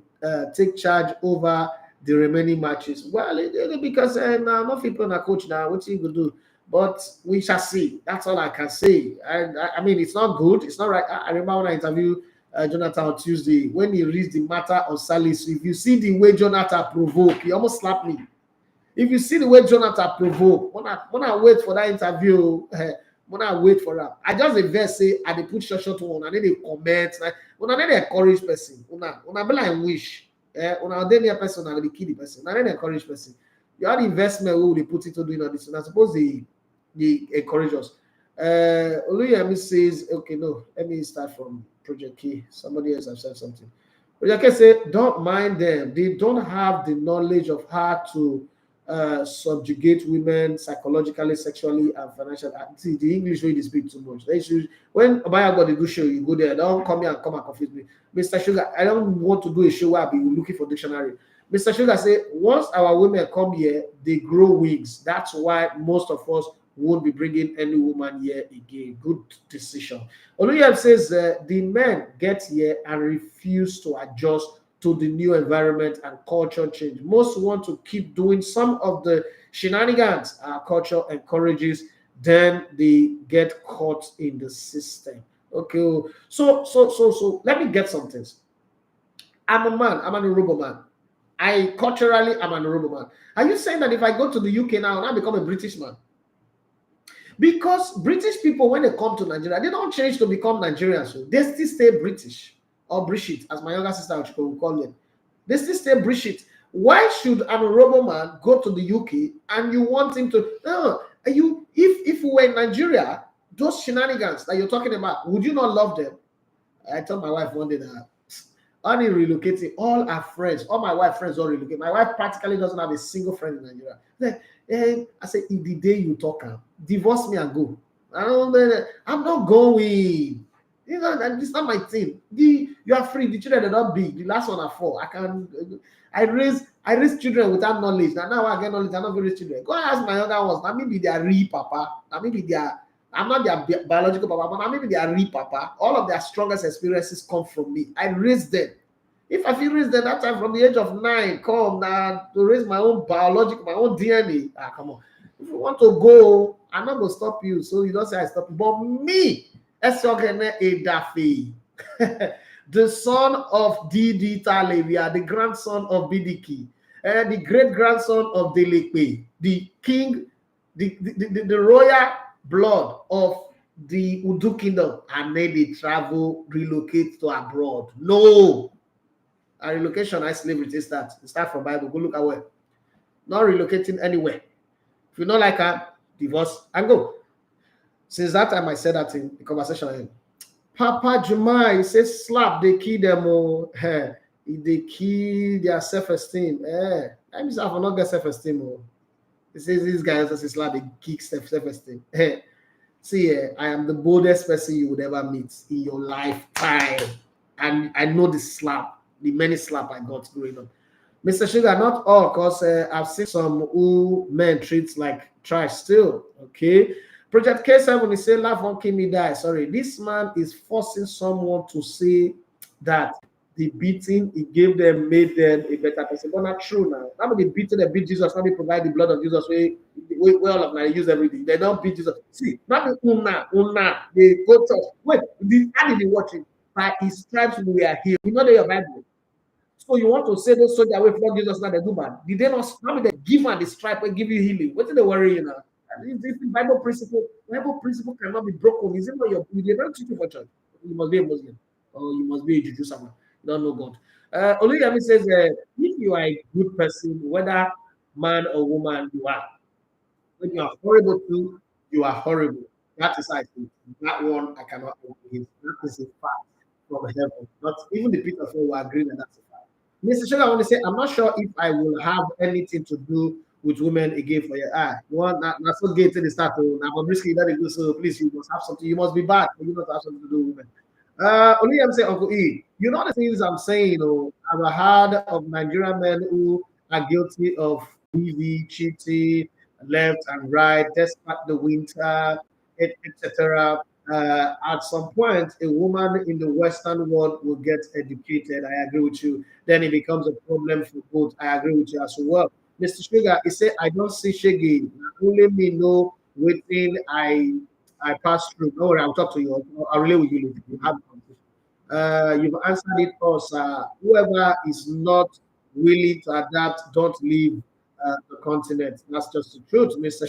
take charge over the remaining matches. Well, because not people na coach now, what you could do, but we shall see. That's all I can say. I mean, it's not good. It's not right. I remember when I interviewed Jonathan on Tuesday when he reached the matter of Salisu. If you see the way Jonathan provoked, he almost slapped me. If you see the way Jonathan provoked, when I wait for that interview, when I wait for that, I just invest say I put short one and then they comment. When I need to encourage person, when I be like wish. When I near person, I will kill the person. I don't encourage person. You have the investment who they put into doing all this. And I suppose they encourage us. Oluyemi says, okay, no, let me start from Project K. Somebody else have said something. Project K say, don't mind them. They don't have the knowledge of how to subjugate women psychologically, sexually, and financially. See, the English way they speak too much. They should, when Obaya got a good show, you go there. Don't come here and come and confuse me. Mr. Sugar, I don't want to do a show where I'll be looking for dictionary. Mr. Sugar say, once our women come here, they grow wings. That's why most of us won't be bringing any woman here again. Good decision. Oluyem says the men get here and refuse to adjust to the new environment and culture change. Most want to keep doing some of the shenanigans our culture encourages, then they get caught in the system. Okay, so let me get some things. I'm a man, I'm an honorable man. I culturally am an Oromo man. Are you saying that if I go to the UK now, I become a British man? Because British people, when they come to Nigeria, they don't change to become Nigerians. So they still stay British or British, as my younger sister will call it. They still stay British. Why should an Oromo man go to the UK and you want him to? No, if we were in Nigeria, those shenanigans that you're talking about, would you not love them? I told my wife one day that only relocating, all our friends, all my wife friends all relocate. My wife practically doesn't have a single friend in Nigeria. Like, I said, if the day you talk, divorce me and go. I'm not going. You know, it's not my thing. You are free. The children are not big. The last one are 4. I raise children without knowledge. Now I get knowledge. I'm not going to raise children. Go ask my younger ones. Now maybe they are real papa. Now maybe they are. I'm not their biological papa, but maybe they are real papa. All of their strongest experiences come from me. I raised them. If I feel raised them that time from the age of 9, come now to raise my own biological, my own DNA. Come on. If you want to go, I'm not going to stop you. So you don't say I stop you. But me, Edafi, the son of Didi Talevia, the grandson of Bidiki, the great grandson of Delekpe, the king, the royal blood of the Udu kingdom, and then they travel, relocate to abroad. No. A relocation, I slavery, it start from Bible. Go look at where. Not relocating anywhere. If you don't like her, divorce and go. Since that time I said that in the conversation, Papa Juma, he says slap, they kill them, they kill their self-esteem. I mean, I will not get self-esteem. He says these guys just slap, they kick self-esteem. See, I am the boldest person you would ever meet in your lifetime. And I know the slap, the many slap I got growing up. Mr. Sugar, not all, because I've seen some who men treat like trash still. Okay. Project K7 is saying, laugh on Kimi die. Sorry, this man is forcing someone to say that the beating he gave them made them a better person. But not true now. Now they beating, they beat Jesus. Now they provide the blood of Jesus. We all of them use everything. They don't beat Jesus. See, now the una, they go to wait. How did they watch it? By his stripes we are healed. You know they are Bible. So you want to say those soldiers away from Jesus now they do bad? Did they not? Now they give her the stripe and give you healing. What did they worry you now? This Bible principle cannot be broken. Is it not your? They don't teach you for church. You must be a Muslim or you must be a Juju someone. You don't know God. Oluyami says, if you are a good person, whether man or woman, you are. When you are horrible too, you are horrible. That is I think. That one I cannot agree with. That is a fact from heaven. Not even the people will agree that that's a fact. Mr. Sugar, I want to say, I'm not sure if I will have anything to do with women again for your eye. You want that so gay to the start. Now, obviously, that is good. So please, you must have something. You must be bad for you not to have something to do with women. Only I'm saying, Uncle E, you know the things I'm saying. I've heard of Nigerian men who are guilty of EV cheating, left and right, despite the winter, etc. At some point, a woman in the Western world will get educated. I agree with you. Then it becomes a problem for both. I agree with you as well. Mr. Sugar, he said, I don't see Shaggy. Only me know within I pass through. No worry, I'll talk to you. I'll relay with you later. You have you've answered it us. Whoever is not willing to adapt, don't leave the continent. That's just the truth. Mr.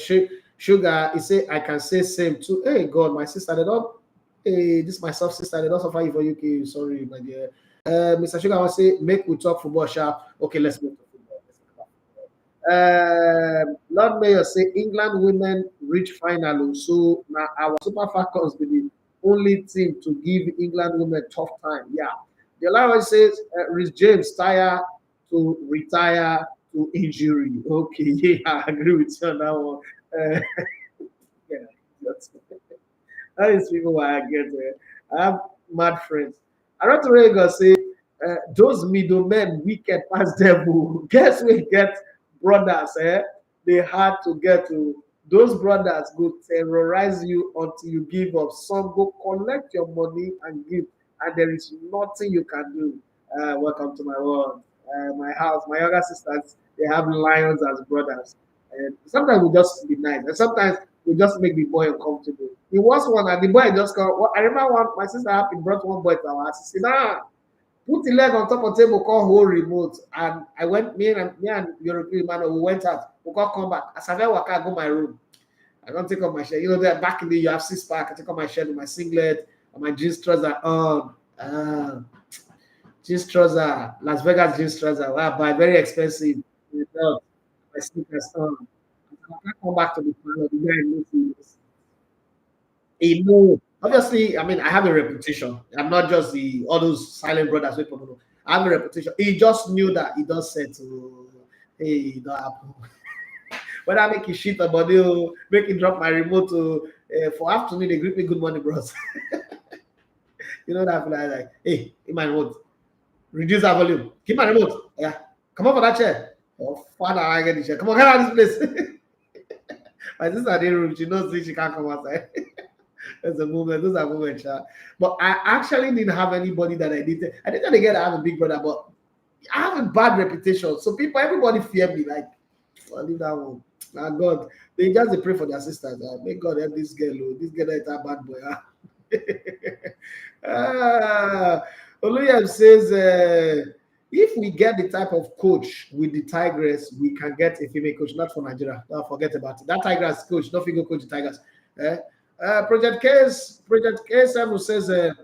Sugar, he said, I can say same too. Hey, God, my sister, they don't. Hey, this is my soft sister. They don't suffer you for UK. Sorry, my dear. Mr. Sugar, I want to say, make we talk football sharp. Okay, let's move to Lord Mayor say England women reach final. So now our Super Falcons be the only team to give England women tough time. Yeah. The line says Rhys James tire to retire to injury. Okay, yeah, I agree with you on that one. Yeah, that is people why I get there. I have mad friends. I don't really say those middlemen wicked past devil. Guess we get brothers, they had to get to those brothers go terrorize you until you give up. Some go collect your money and give, and there is nothing you can do. Welcome to my world, my house. My younger sisters, they have lions as brothers, and sometimes we just be nice, and sometimes we just make the boy uncomfortable. He was one, and the boy just come. Well, I remember one. My sister happened brought one boy to our house. He said, put the leg on top of the table, call whole remote, and I went. Me and European man, we went out. We can't come back. As I walk, I go my room. I don't take off my shirt. You know that back in the you have 6-pack. I take off my shirt with my singlet and my jeans trouser on. Jeans trouser, Las Vegas jeans trouser. Wow, buy very expensive. My sneakers on. I can't come back to the panel. The guy knows he know. Obviously, I mean, I have a reputation. I'm not just all those silent brothers. People know. I have a reputation. He just knew that he does say to, hey, it don't happen. When I make you shit about you, make you drop my remote for afternoon, they greet me good morning, bros. You know that like, hey, in my remote, reduce that volume. Keep my remote. Yeah, come on for that chair. Oh, father, I get the chair. Come on, get out of this place. My sister in the room, she knows she can't come outside. There's a movement, those are movements. But I actually didn't have anybody that I didn't. I didn't get to have a big brother, but I have a bad reputation. So everybody fear me. Like, I'll leave that one. Now God, they just pray for their sisters. May God help this girl. This girl is a bad boy. Oluyem says, if we get the type of coach with the Tigers, we can get a female coach, not for Nigeria. Don't forget about it. That Tigers coach, don't go coach the Tigers. Project K7 says the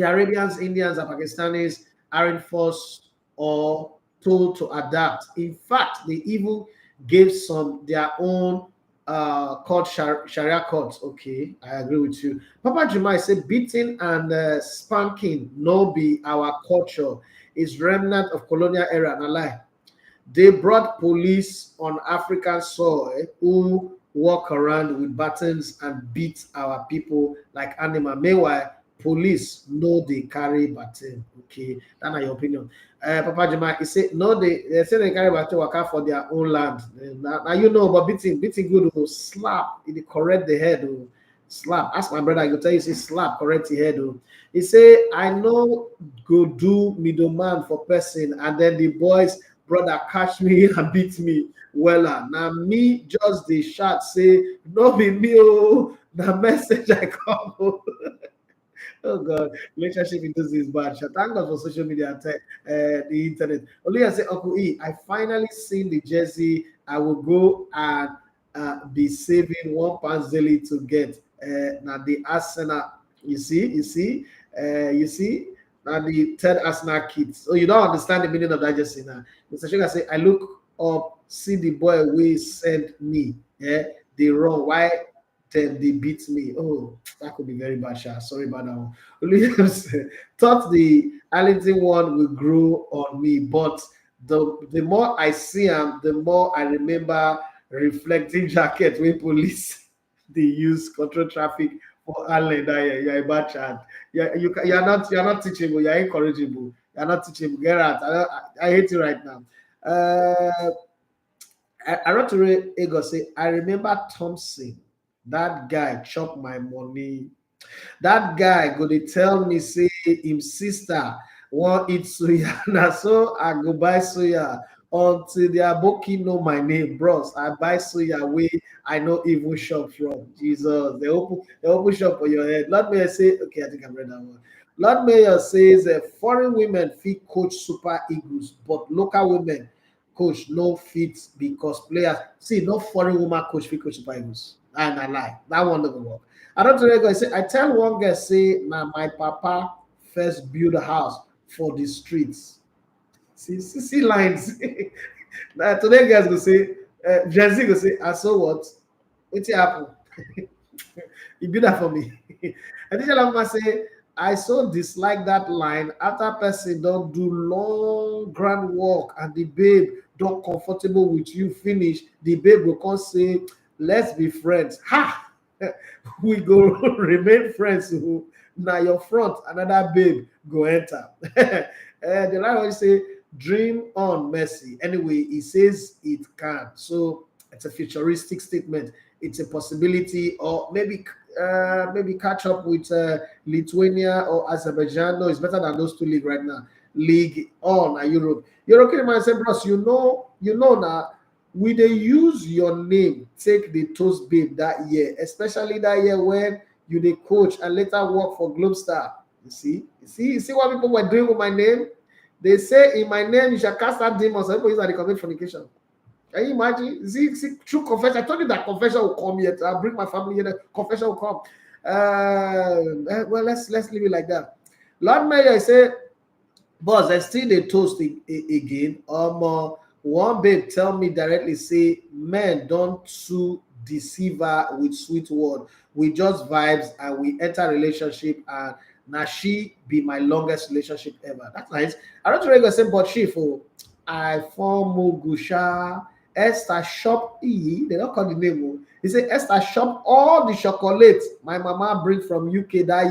Arabians, Indians, and Pakistanis aren't forced or told to adapt. In fact, they even gave some their own court Sharia courts. Okay, I agree with you. Papa Jumai said beating and spanking no be our culture. Is remnant of colonial era and a lie. They brought police on African soil who walk around with batons and beat our people like animal. Meanwhile, police know they carry baton. Okay, that's your opinion. Papa Juma, he said no, they say they carry baton work out for their own land. Now you know, but beating good will slap, it correct the head. Slap. Ask my brother, I go tell you, say slap, correct the head. He say, I know go do middleman for person, and then the boys brother catch me and beat me. Well, now me just the shot say no be me the message I come. Oh God, relationship in this is bad. Thank God for social media and the internet. Only I say, Uncle E, I finally seen the jersey. I will go and be saving £1 daily to get. Now the Arsenal, you see, now the third Arsenal kit. So you don't understand the meaning of that jersey now. Mr. Sugar say, I look up, see the boy we sent me. Yeah, they wrong. Why then they beat me? Oh, that could be very bad. Sorry about that one. Williams thought the Arlington one will grow on me, but the more I see him, the more I remember reflective jacket with police they use control traffic for Allen. You're a bad child. You're not teachable. You're incorrigible. You're not teachable. Get out. I hate you right now. Aratore Ego say, I remember Thompson. That guy chop my money. That guy go to tell me say him sister want eat suya. Now so I go buy suya until the aboki know my name, bros. I buy suya way I know even shop from. Jesus, they open shop for your head. Lord Mayor say, okay, I think I read that one. Lord Mayor says foreign women fit coach Super Eagles, but local women coach no fit because players see no foreign woman coach fit coach Super Eagles. And I lie. That one doesn't work. I don't know. I tell one guy say, now my papa first build a house for the streets. See lines. Now today guys go say, Gen Z go say, I saw what? What's happen? He built that for me. I think I say, I so dislike that line after person don't do long grand walk and the babe don't comfortable with you finish. The babe will come say, let's be friends. Ha! We go remain friends. Now your front, another babe go enter. The line always say, dream on Messi. Anyway, he says it can. So it's a futuristic statement. It's a possibility, or maybe catch up with Lithuania or Azerbaijan. No, it's better than those two leagues right now. League on Europe. European man said, bros, you know now. We they use your name take the toast babe that year, especially that year when you the coach and later work for Globestar. You see what people were doing with my name? They say in my name you shall cast out demons. Some people use that to commit fornication. Can you imagine? See, true confession. I told you that confession will come yet. I'll bring my family here. Confession will come. Well, let's leave it like that. Lord Mayor, I say, boss, I still the toast again. One babe tell me directly, say, men don't sue deceiver with sweet word. We just vibes and we enter relationship, and now she be my longest relationship ever. That's nice. I don't really go say, but she for I form Mugusha Esther shop E. They don't call the name. He say Esther shop all the chocolate my mama bring from UK that